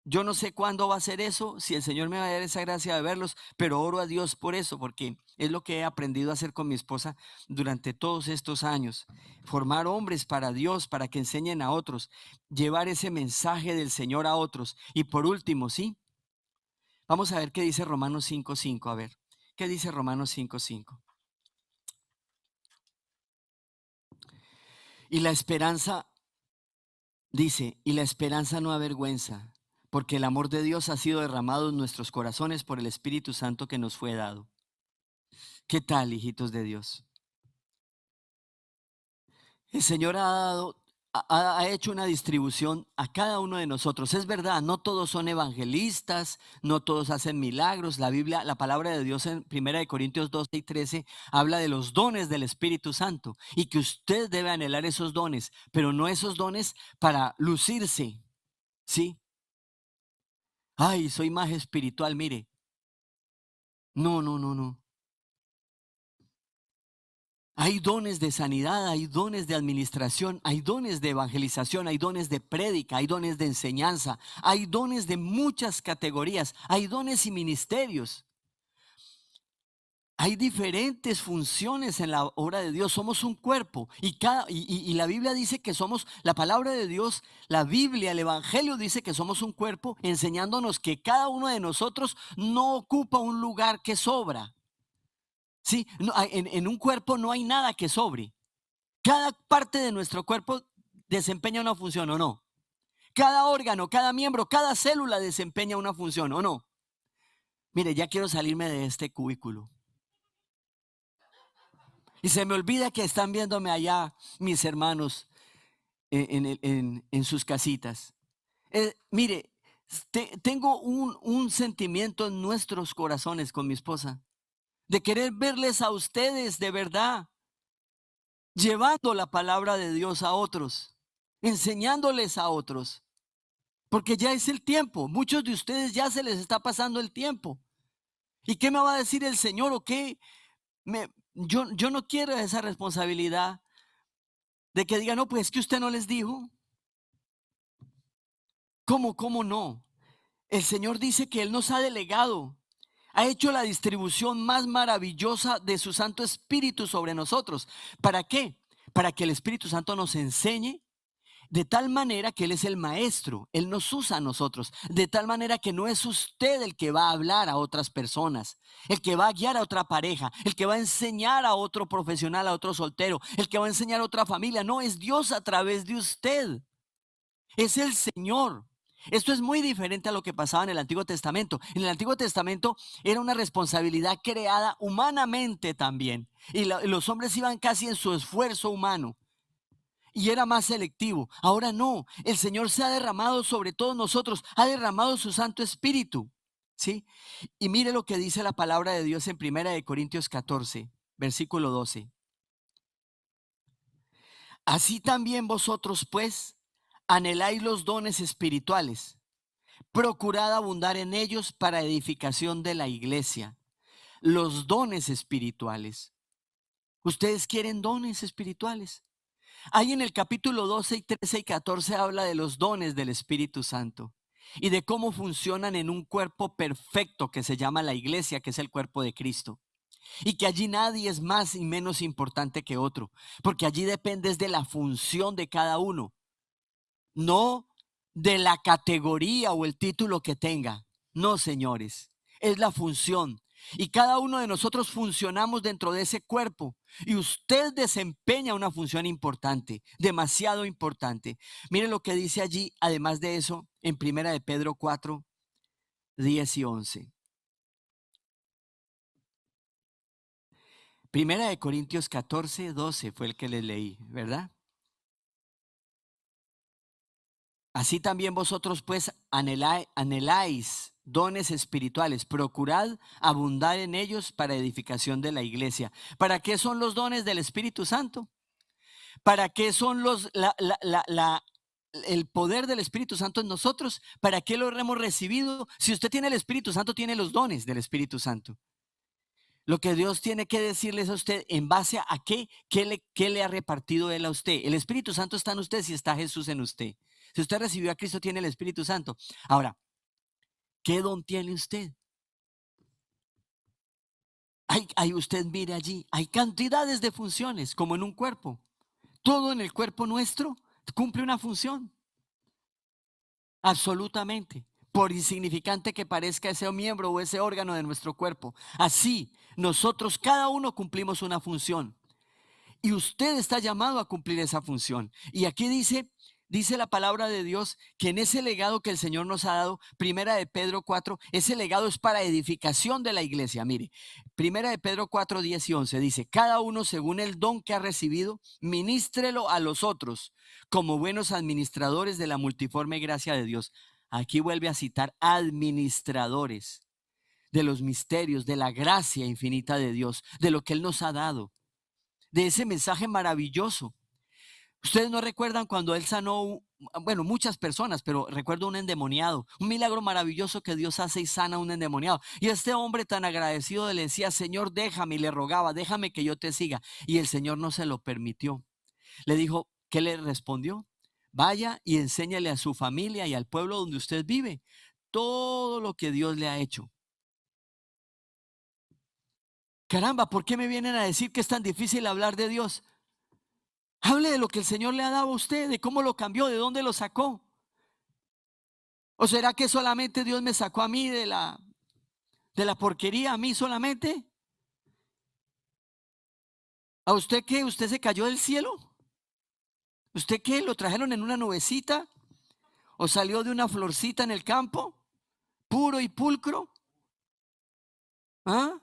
Yo no sé cuándo va a ser eso, si el Señor me va a dar esa gracia de verlos, pero oro a Dios por eso, porque es lo que he aprendido a hacer con mi esposa durante todos estos años. Formar hombres para Dios, para que enseñen a otros, llevar ese mensaje del Señor a otros. Y por último, ¿sí? Vamos a ver qué dice Romanos 5:5. A ver, ¿qué dice Romanos 5:5? Y la esperanza, dice, y la esperanza no avergüenza, porque el amor de Dios ha sido derramado en nuestros corazones por el Espíritu Santo que nos fue dado. ¿Qué tal, hijitos de Dios? El Señor ha dado, ha hecho una distribución a cada uno de nosotros. Es verdad, no todos son evangelistas, no todos hacen milagros. La Biblia, la palabra de Dios en 1 Corintios 12 y 13 habla de los dones del Espíritu Santo y que usted debe anhelar esos dones, pero no esos dones para lucirse, ¿sí? Ay, soy más espiritual, mire. No, no, no, no. Hay dones de sanidad, hay dones de administración, hay dones de evangelización, hay dones de prédica, hay dones de enseñanza, hay dones de muchas categorías, hay dones y ministerios. Hay diferentes funciones en la obra de Dios. Somos un cuerpo y la Biblia dice que somos, la palabra de Dios, la Biblia, el Evangelio dice que somos un cuerpo, enseñándonos que cada uno de nosotros no ocupa un lugar que sobra. Sí, en un cuerpo no hay nada que sobre. Cada parte de nuestro cuerpo desempeña una función o no. Cada órgano, cada miembro, cada célula desempeña una función o no. Mire, ya quiero salirme de este cubículo. Y se me olvida que están viéndome allá mis hermanos en sus casitas. Mire, tengo un sentimiento en nuestros corazones con mi esposa de querer verles a ustedes de verdad, llevando la palabra de Dios a otros, enseñándoles a otros. Porque ya es el tiempo. Muchos de ustedes ya se les está pasando el tiempo. ¿Y qué me va a decir el Señor o qué? Yo no quiero esa responsabilidad de que diga, no, pues es que usted no les dijo. ¿Cómo no? El Señor dice que Él nos ha delegado, ha hecho la distribución más maravillosa de su Santo Espíritu sobre nosotros. ¿Para qué? Para que el Espíritu Santo nos enseñe. De tal manera que Él es el maestro, Él nos usa a nosotros. De tal manera que no es usted el que va a hablar a otras personas, el que va a guiar a otra pareja, el que va a enseñar a otro profesional, a otro soltero, el que va a enseñar a otra familia. No, es Dios a través de usted. Es el Señor. Esto es muy diferente a lo que pasaba en el Antiguo Testamento. En el Antiguo Testamento era una responsabilidad creada humanamente también. Y los hombres iban casi en su esfuerzo humano y era más selectivo. Ahora no, el Señor se ha derramado sobre todos nosotros, ha derramado su Santo Espíritu. ¿Sí? Y mire lo que dice la palabra de Dios en 1 Corintios 14, versículo 12. Así también vosotros pues anheláis los dones espirituales, Procurad abundar en ellos para edificación de la iglesia. Los dones espirituales. ¿Ustedes quieren dones espirituales? Ahí en el capítulo 12 y 13 y 14 habla de los dones del Espíritu Santo y de cómo funcionan en un cuerpo perfecto que se llama la iglesia, que es el cuerpo de Cristo. Y que allí nadie es más y menos importante que otro, porque allí dependes de la función de cada uno, no de la categoría o el título que tenga. No, señores, es la función. Y cada uno de nosotros funcionamos dentro de ese cuerpo. Y usted desempeña una función importante, demasiado importante. Mire lo que dice allí, además de eso, en Primera de Pedro 4, 10 y 11. Primera de Corintios 14, 12 fue el que les leí, ¿verdad? Así también vosotros pues anheláis dones espirituales, procurad abundar en ellos para edificación de la iglesia. ¿Para qué son los dones del Espíritu Santo? ¿Para qué son el poder del Espíritu Santo en nosotros? ¿Para qué lo hemos recibido? Si usted tiene el Espíritu Santo, tiene los dones del Espíritu Santo. Lo que Dios tiene que decirles a usted en base a qué le ha repartido Él a usted. El Espíritu Santo está en usted si está Jesús en usted. Si usted recibió a Cristo, tiene el Espíritu Santo. Ahora, ¿qué don tiene usted? Usted mire allí, hay cantidades de funciones como en un cuerpo. Todo en el cuerpo nuestro cumple una función. Absolutamente. Por insignificante que parezca ese miembro o ese órgano de nuestro cuerpo. Así, nosotros cada uno cumplimos una función. Y usted está llamado a cumplir esa función. Y aquí dice la palabra de Dios que en ese legado que el Señor nos ha dado, Primera de Pedro 4, ese legado es para edificación de la iglesia. Mire, Primera de Pedro 4, 10 y 11 dice, cada uno según el don que ha recibido, ministrelo a los otros como buenos administradores de la multiforme gracia de Dios. Aquí vuelve a citar administradores de los misterios, de la gracia infinita de Dios, de lo que Él nos ha dado, de ese mensaje maravilloso. Ustedes no recuerdan cuando Él sanó, bueno, muchas personas, pero recuerdo un endemoniado, un milagro maravilloso que Dios hace y sana a un endemoniado. Y este hombre tan agradecido le decía, Señor, déjame, y le rogaba, déjame que yo te siga. Y el Señor no se lo permitió. Le dijo, ¿qué le respondió? Vaya y enséñale a su familia y al pueblo donde usted vive todo lo que Dios le ha hecho. Caramba, ¿por qué me vienen a decir que es tan difícil hablar de Dios? Hable de lo que el Señor le ha dado a usted, de cómo lo cambió, de dónde lo sacó. ¿O será que solamente Dios me sacó a mí de la porquería, a mí solamente? ¿A usted qué? ¿Usted se cayó del cielo? ¿Usted qué? ¿Lo trajeron en una nubecita? ¿O salió de una florcita en el campo? ¿Puro y pulcro? ¿Ah?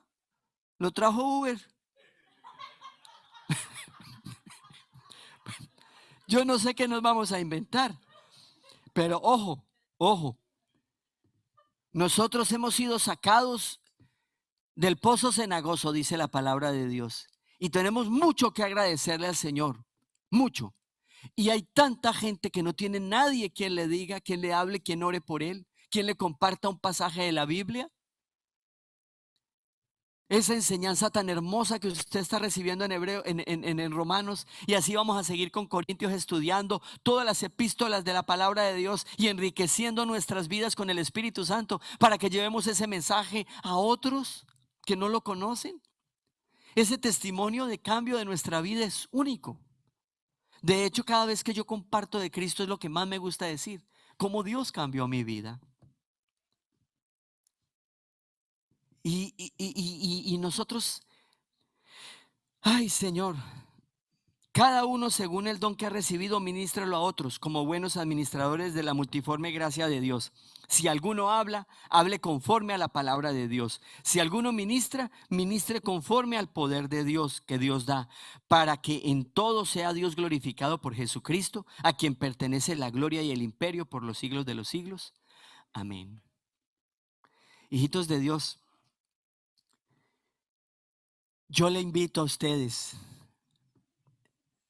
¿Lo trajo Uber? Yo no sé qué nos vamos a inventar. Pero ojo, ojo. Nosotros hemos sido sacados del pozo cenagoso, dice la palabra de Dios. Y tenemos mucho que agradecerle al Señor. Mucho. Y hay tanta gente que no tiene nadie quien le diga, quien le hable, quien ore por él, quien le comparta un pasaje de la Biblia. Esa enseñanza tan hermosa que usted está recibiendo en Hebreo, en Romanos, y así vamos a seguir con Corintios estudiando todas las epístolas de la palabra de Dios y enriqueciendo nuestras vidas con el Espíritu Santo para que llevemos ese mensaje a otros que no lo conocen. Ese testimonio de cambio de nuestra vida es único. De hecho, cada vez que yo comparto de Cristo es lo que más me gusta decir, cómo Dios cambió mi vida. Y nosotros, ay Señor, cada uno según el don que ha recibido, ministrelo a otros como buenos administradores de la multiforme gracia de Dios. Si alguno habla, hable conforme a la palabra de Dios. Si alguno ministra, ministre conforme al poder de Dios que Dios da, para que en todo sea Dios glorificado por Jesucristo, a quien pertenece la gloria y el imperio por los siglos de los siglos. Amén. Hijitos de Dios, yo le invito a ustedes,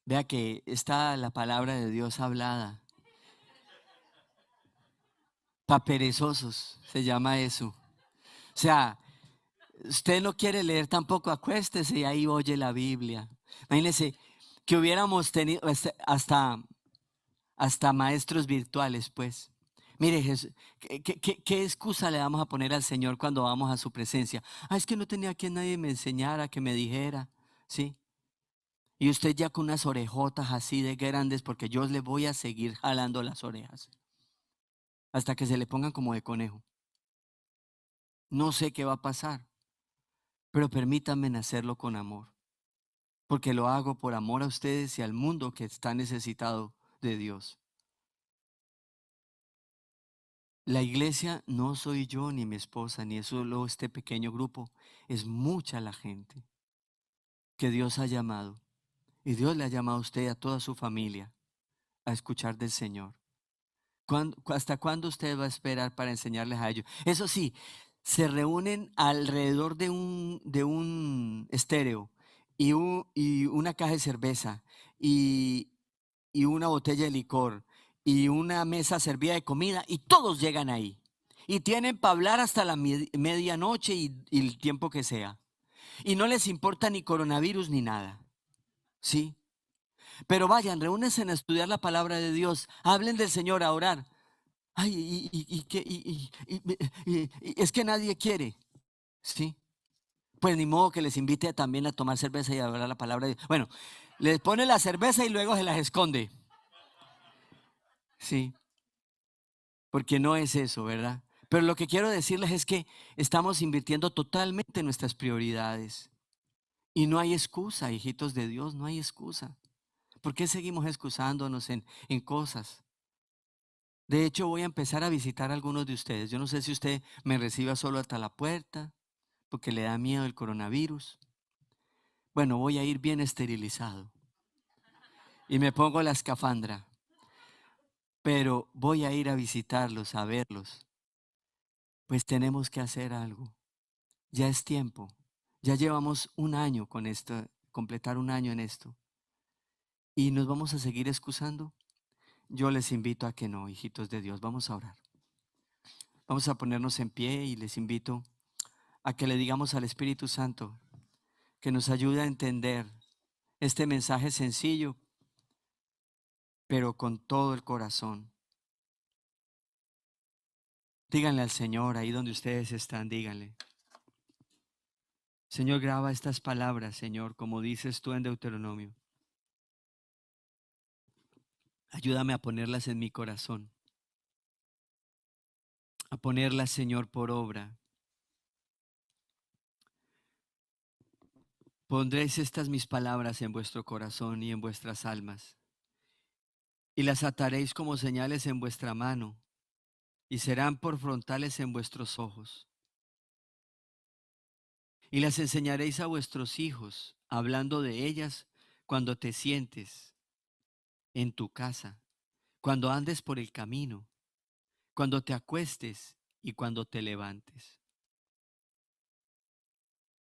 vea que está la palabra de Dios hablada. Pa' perezosos se llama eso. O sea, usted no quiere leer tampoco, acuéstese y ahí oye la Biblia. Imagínese que hubiéramos tenido hasta maestros virtuales, pues. Mire, ¿qué excusa le vamos a poner al Señor cuando vamos a su presencia? Ah, es que no tenía quien nadie me enseñara, que me dijera, ¿sí? Y usted ya con unas orejotas así de grandes, porque yo le voy a seguir jalando las orejas hasta que se le pongan como de conejo. No sé qué va a pasar, pero permítanme hacerlo con amor, porque lo hago por amor a ustedes y al mundo que está necesitado de Dios. La iglesia no soy yo ni mi esposa, ni es solo este pequeño grupo, es mucha la gente que Dios ha llamado. Y Dios le ha llamado a usted y a toda su familia a escuchar del Señor. ¿Hasta cuándo usted va a esperar para enseñarles a ellos? Eso sí, se reúnen alrededor de un estéreo y una caja de cerveza y, y una botella de licor y una mesa servida de comida y todos llegan ahí. Y tienen para hablar hasta la medianoche y el tiempo que sea. Y no les importa ni coronavirus ni nada. ¿Sí? Pero vayan, reúnense a estudiar la palabra de Dios. Hablen del Señor, a orar. Ay, es que nadie quiere. ¿Sí? Pues ni modo que les invite también a tomar cerveza y a hablar la palabra de Dios. Bueno, les pone la cerveza y luego se las esconde. Sí, porque no es eso, ¿verdad? Pero lo que quiero decirles es que estamos invirtiendo totalmente en nuestras prioridades. Y no hay excusa, hijitos de Dios, no hay excusa. ¿Por qué seguimos excusándonos en cosas? De hecho, voy a empezar a visitar a algunos de ustedes. Yo no sé si usted me reciba solo hasta la puerta, porque le da miedo el coronavirus. Bueno, voy a ir bien esterilizado y me pongo la escafandra, pero voy a ir a visitarlos, a verlos. Pues tenemos que hacer algo. Ya es tiempo. Ya llevamos un año con esto, completar un año en esto. ¿Y nos vamos a seguir excusando? Yo les invito a que no, hijitos de Dios. Vamos a orar. Vamos a ponernos en pie y les invito a que le digamos al Espíritu Santo que nos ayude a entender este mensaje sencillo, pero con todo el corazón. Díganle al Señor ahí donde ustedes están, díganle. Señor, graba estas palabras, Señor, como dices tú en Deuteronomio. Ayúdame a ponerlas en mi corazón, a ponerlas, Señor, por obra. Pondréis estas mis palabras en vuestro corazón y en vuestras almas, y las ataréis como señales en vuestra mano, y serán por frontales en vuestros ojos. Y las enseñaréis a vuestros hijos, hablando de ellas cuando te sientes en tu casa, cuando andes por el camino, cuando te acuestes y cuando te levantes.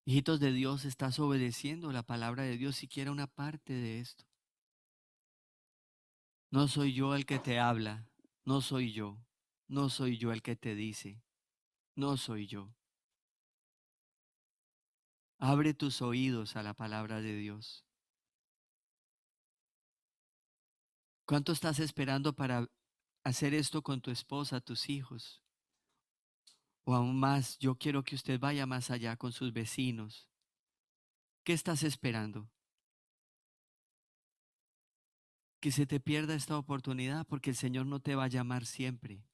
Hijitos de Dios, estás obedeciendo la palabra de Dios, siquiera una parte de esto. No soy yo el que te habla, no soy yo, no soy yo el que te dice, no soy yo. Abre tus oídos a la palabra de Dios. ¿Cuánto estás esperando para hacer esto con tu esposa, tus hijos? O aún más, yo quiero que usted vaya más allá con sus vecinos. ¿Qué estás esperando? Que se te pierda esta oportunidad porque el Señor no te va a llamar siempre.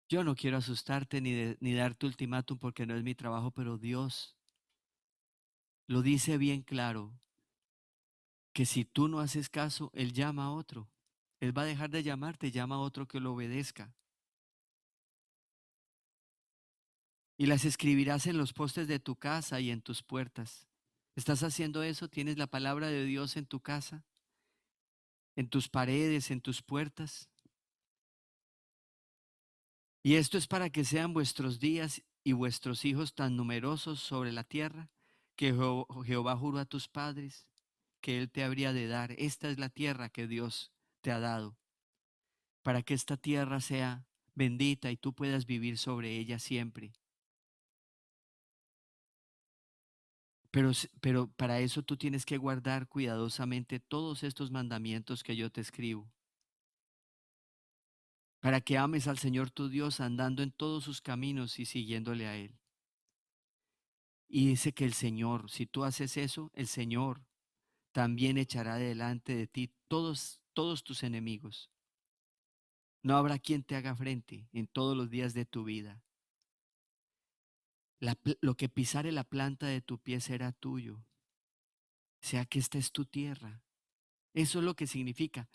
Yo no quiero asustarte ni darte ultimátum porque no es mi trabajo, pero Dios lo dice bien claro, que si tú no haces caso, Él llama a otro. Él va a dejar de llamarte, llama a otro que lo obedezca. Y las escribirás en los postes de tu casa y en tus puertas. ¿Estás haciendo eso? ¿Tienes la palabra de Dios en tu casa, en tus paredes, en tus puertas? Y esto es para que sean vuestros días y vuestros hijos tan numerosos sobre la tierra que Jehová juró a tus padres que Él te habría de dar. Esta es la tierra que Dios te ha dado, para que esta tierra sea bendita y tú puedas vivir sobre ella siempre. Pero para eso tú tienes que guardar cuidadosamente todos estos mandamientos que yo te escribo, para que ames al Señor tu Dios andando en todos sus caminos y siguiéndole a Él. Y dice que el Señor, si tú haces eso, el Señor también echará delante de ti todos tus enemigos. No habrá quien te haga frente en todos los días de tu vida. Lo que pisare la planta de tu pie será tuyo. O sea que esta es tu tierra. Eso es lo que significa.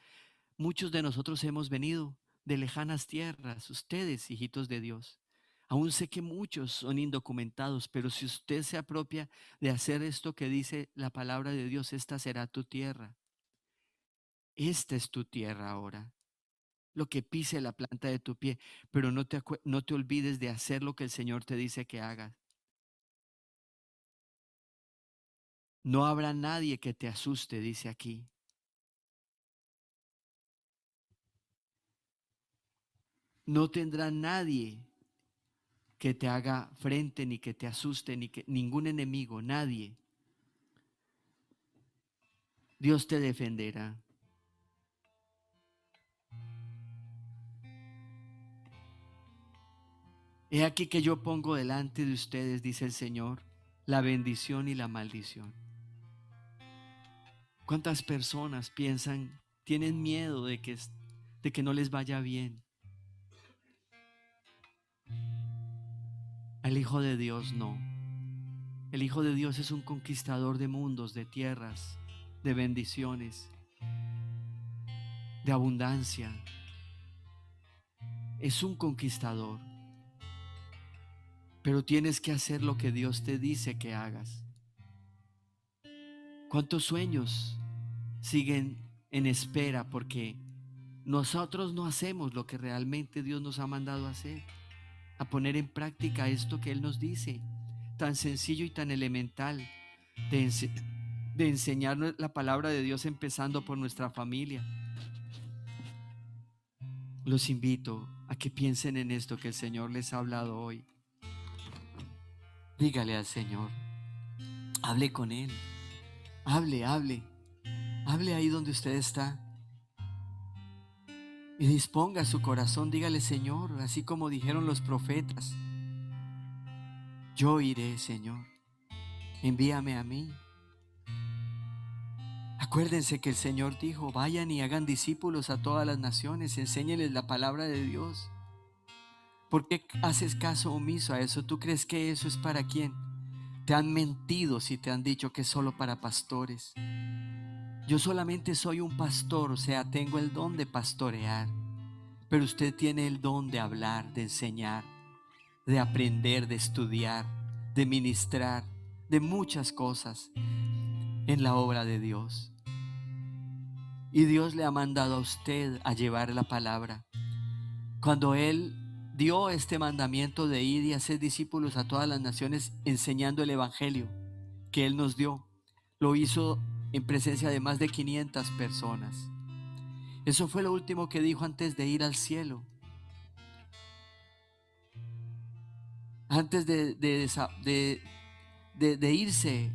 Muchos de nosotros hemos venido de lejanas tierras, ustedes, hijitos de Dios. Aún sé que muchos son indocumentados, pero si usted se apropia de hacer esto que dice la palabra de Dios, esta será tu tierra. Esta es tu tierra ahora. Lo que pise la planta de tu pie, pero no te olvides de hacer lo que el Señor te dice que hagas. No habrá nadie que te asuste, dice aquí. No tendrá nadie que te haga frente, ni que te asuste, ni que ningún enemigo, nadie. Dios te defenderá. He aquí que yo pongo delante de ustedes, dice el Señor, la bendición y la maldición. ¿Cuántas personas piensan, tienen miedo de que no les vaya bien? Al Hijo de Dios no. El Hijo de Dios es un conquistador de mundos, de tierras, de bendiciones, de abundancia. Es un conquistador. Pero tienes que hacer lo que Dios te dice que hagas. ¿Cuántos sueños siguen en espera porque nosotros no hacemos lo que realmente Dios nos ha mandado a hacer? A poner en práctica esto que Él nos dice, tan sencillo y tan elemental, de, de enseñar la palabra de Dios empezando por nuestra familia. Los invito a que piensen en esto que el Señor les ha hablado hoy. Dígale al Señor, hable con Él, hable ahí donde usted está y disponga su corazón. Dígale, Señor, así como dijeron los profetas, yo iré, Señor, envíame a mí. Acuérdense que el Señor dijo, vayan y hagan discípulos a todas las naciones, enséñenles la palabra de Dios. ¿Por qué haces caso omiso a eso? ¿Tú crees que eso es para quién? Te han mentido si te han dicho que es solo para pastores. Yo solamente soy un pastor, o sea, tengo el don de pastorear, pero usted tiene el don de hablar, de enseñar, de aprender, de estudiar, de ministrar, de muchas cosas en la obra de Dios. Y Dios le ha mandado a usted a llevar la palabra. Cuando Él dio este mandamiento de ir y hacer discípulos a todas las naciones enseñando el evangelio que Él nos dio, lo hizo en presencia de más de 500 personas. Eso fue lo último que dijo antes de ir al cielo, antes de irse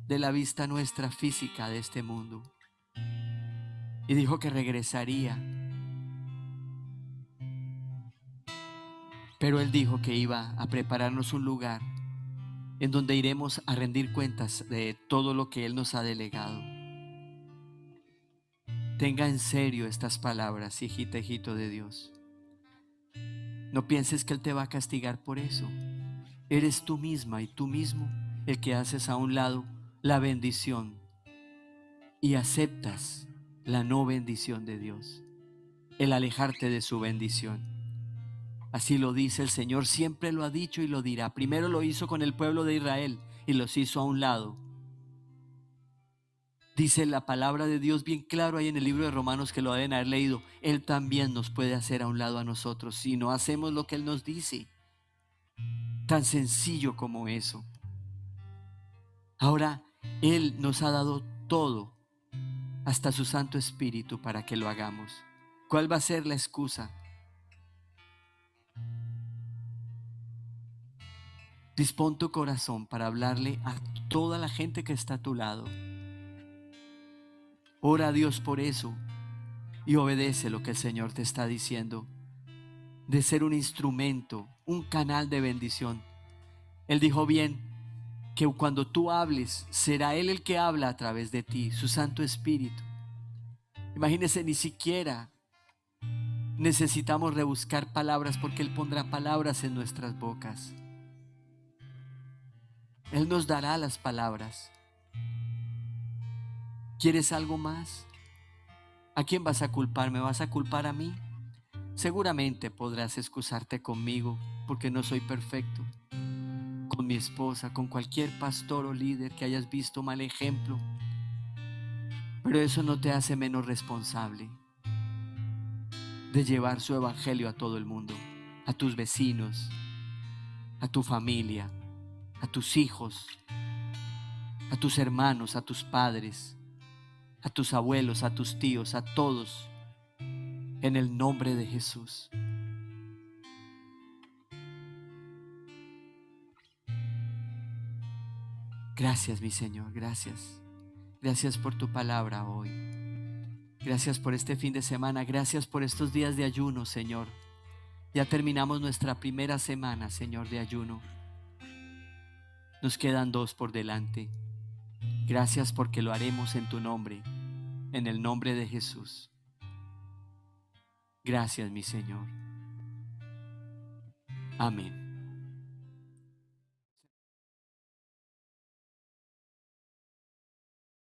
de la vista nuestra física de este mundo. Y dijo que regresaría, pero Él dijo que iba a prepararnos un lugar en donde iremos a rendir cuentas de todo lo que Él nos ha delegado. Tenga en serio estas palabras, hijita, hijito de Dios. No pienses que Él te va a castigar por eso. Eres tú misma y tú mismo el que haces a un lado la bendición y aceptas la no bendición de Dios, el alejarte de su bendición. Así lo dice el Señor, siempre lo ha dicho y lo dirá. Primero lo hizo con el pueblo de Israel y los hizo a un lado. Dice la palabra de Dios bien claro ahí en el libro de Romanos, que lo deben haber leído. Él también nos puede hacer a un lado a nosotros si no hacemos lo que Él nos dice. Tan sencillo como eso. Ahora, Él nos ha dado todo, hasta su Santo Espíritu, para que lo hagamos. ¿Cuál va a ser la excusa? Dispón tu corazón para hablarle a toda la gente que está a tu lado. Ora a Dios por eso y obedece lo que el Señor te está diciendo, de ser un instrumento, un canal de bendición. Él dijo bien que cuando tú hables, será Él el que habla a través de ti, su Santo Espíritu. Imagínese, ni siquiera necesitamos rebuscar palabras porque Él pondrá palabras en nuestras bocas. Él nos dará las palabras. ¿Quieres algo más? ¿A quién vas a culpar? ¿Me vas a culpar a mí? Seguramente podrás excusarte conmigo porque no soy perfecto, con mi esposa, con cualquier pastor o líder que hayas visto mal ejemplo, pero eso no te hace menos responsable de llevar su evangelio a todo el mundo, a tus vecinos, a tu familia, a tus hijos, a tus hermanos, a tus padres, a tus abuelos, a tus tíos, a todos, en el nombre de Jesús. Gracias, mi Señor, gracias. Gracias por tu palabra hoy. Gracias por este fin de semana. Gracias por estos días de ayuno, Señor. Ya terminamos nuestra primera semana, Señor, de ayuno. Nos quedan 2 por delante. Gracias porque lo haremos en tu nombre, en el nombre de Jesús. Gracias, mi Señor. Amén.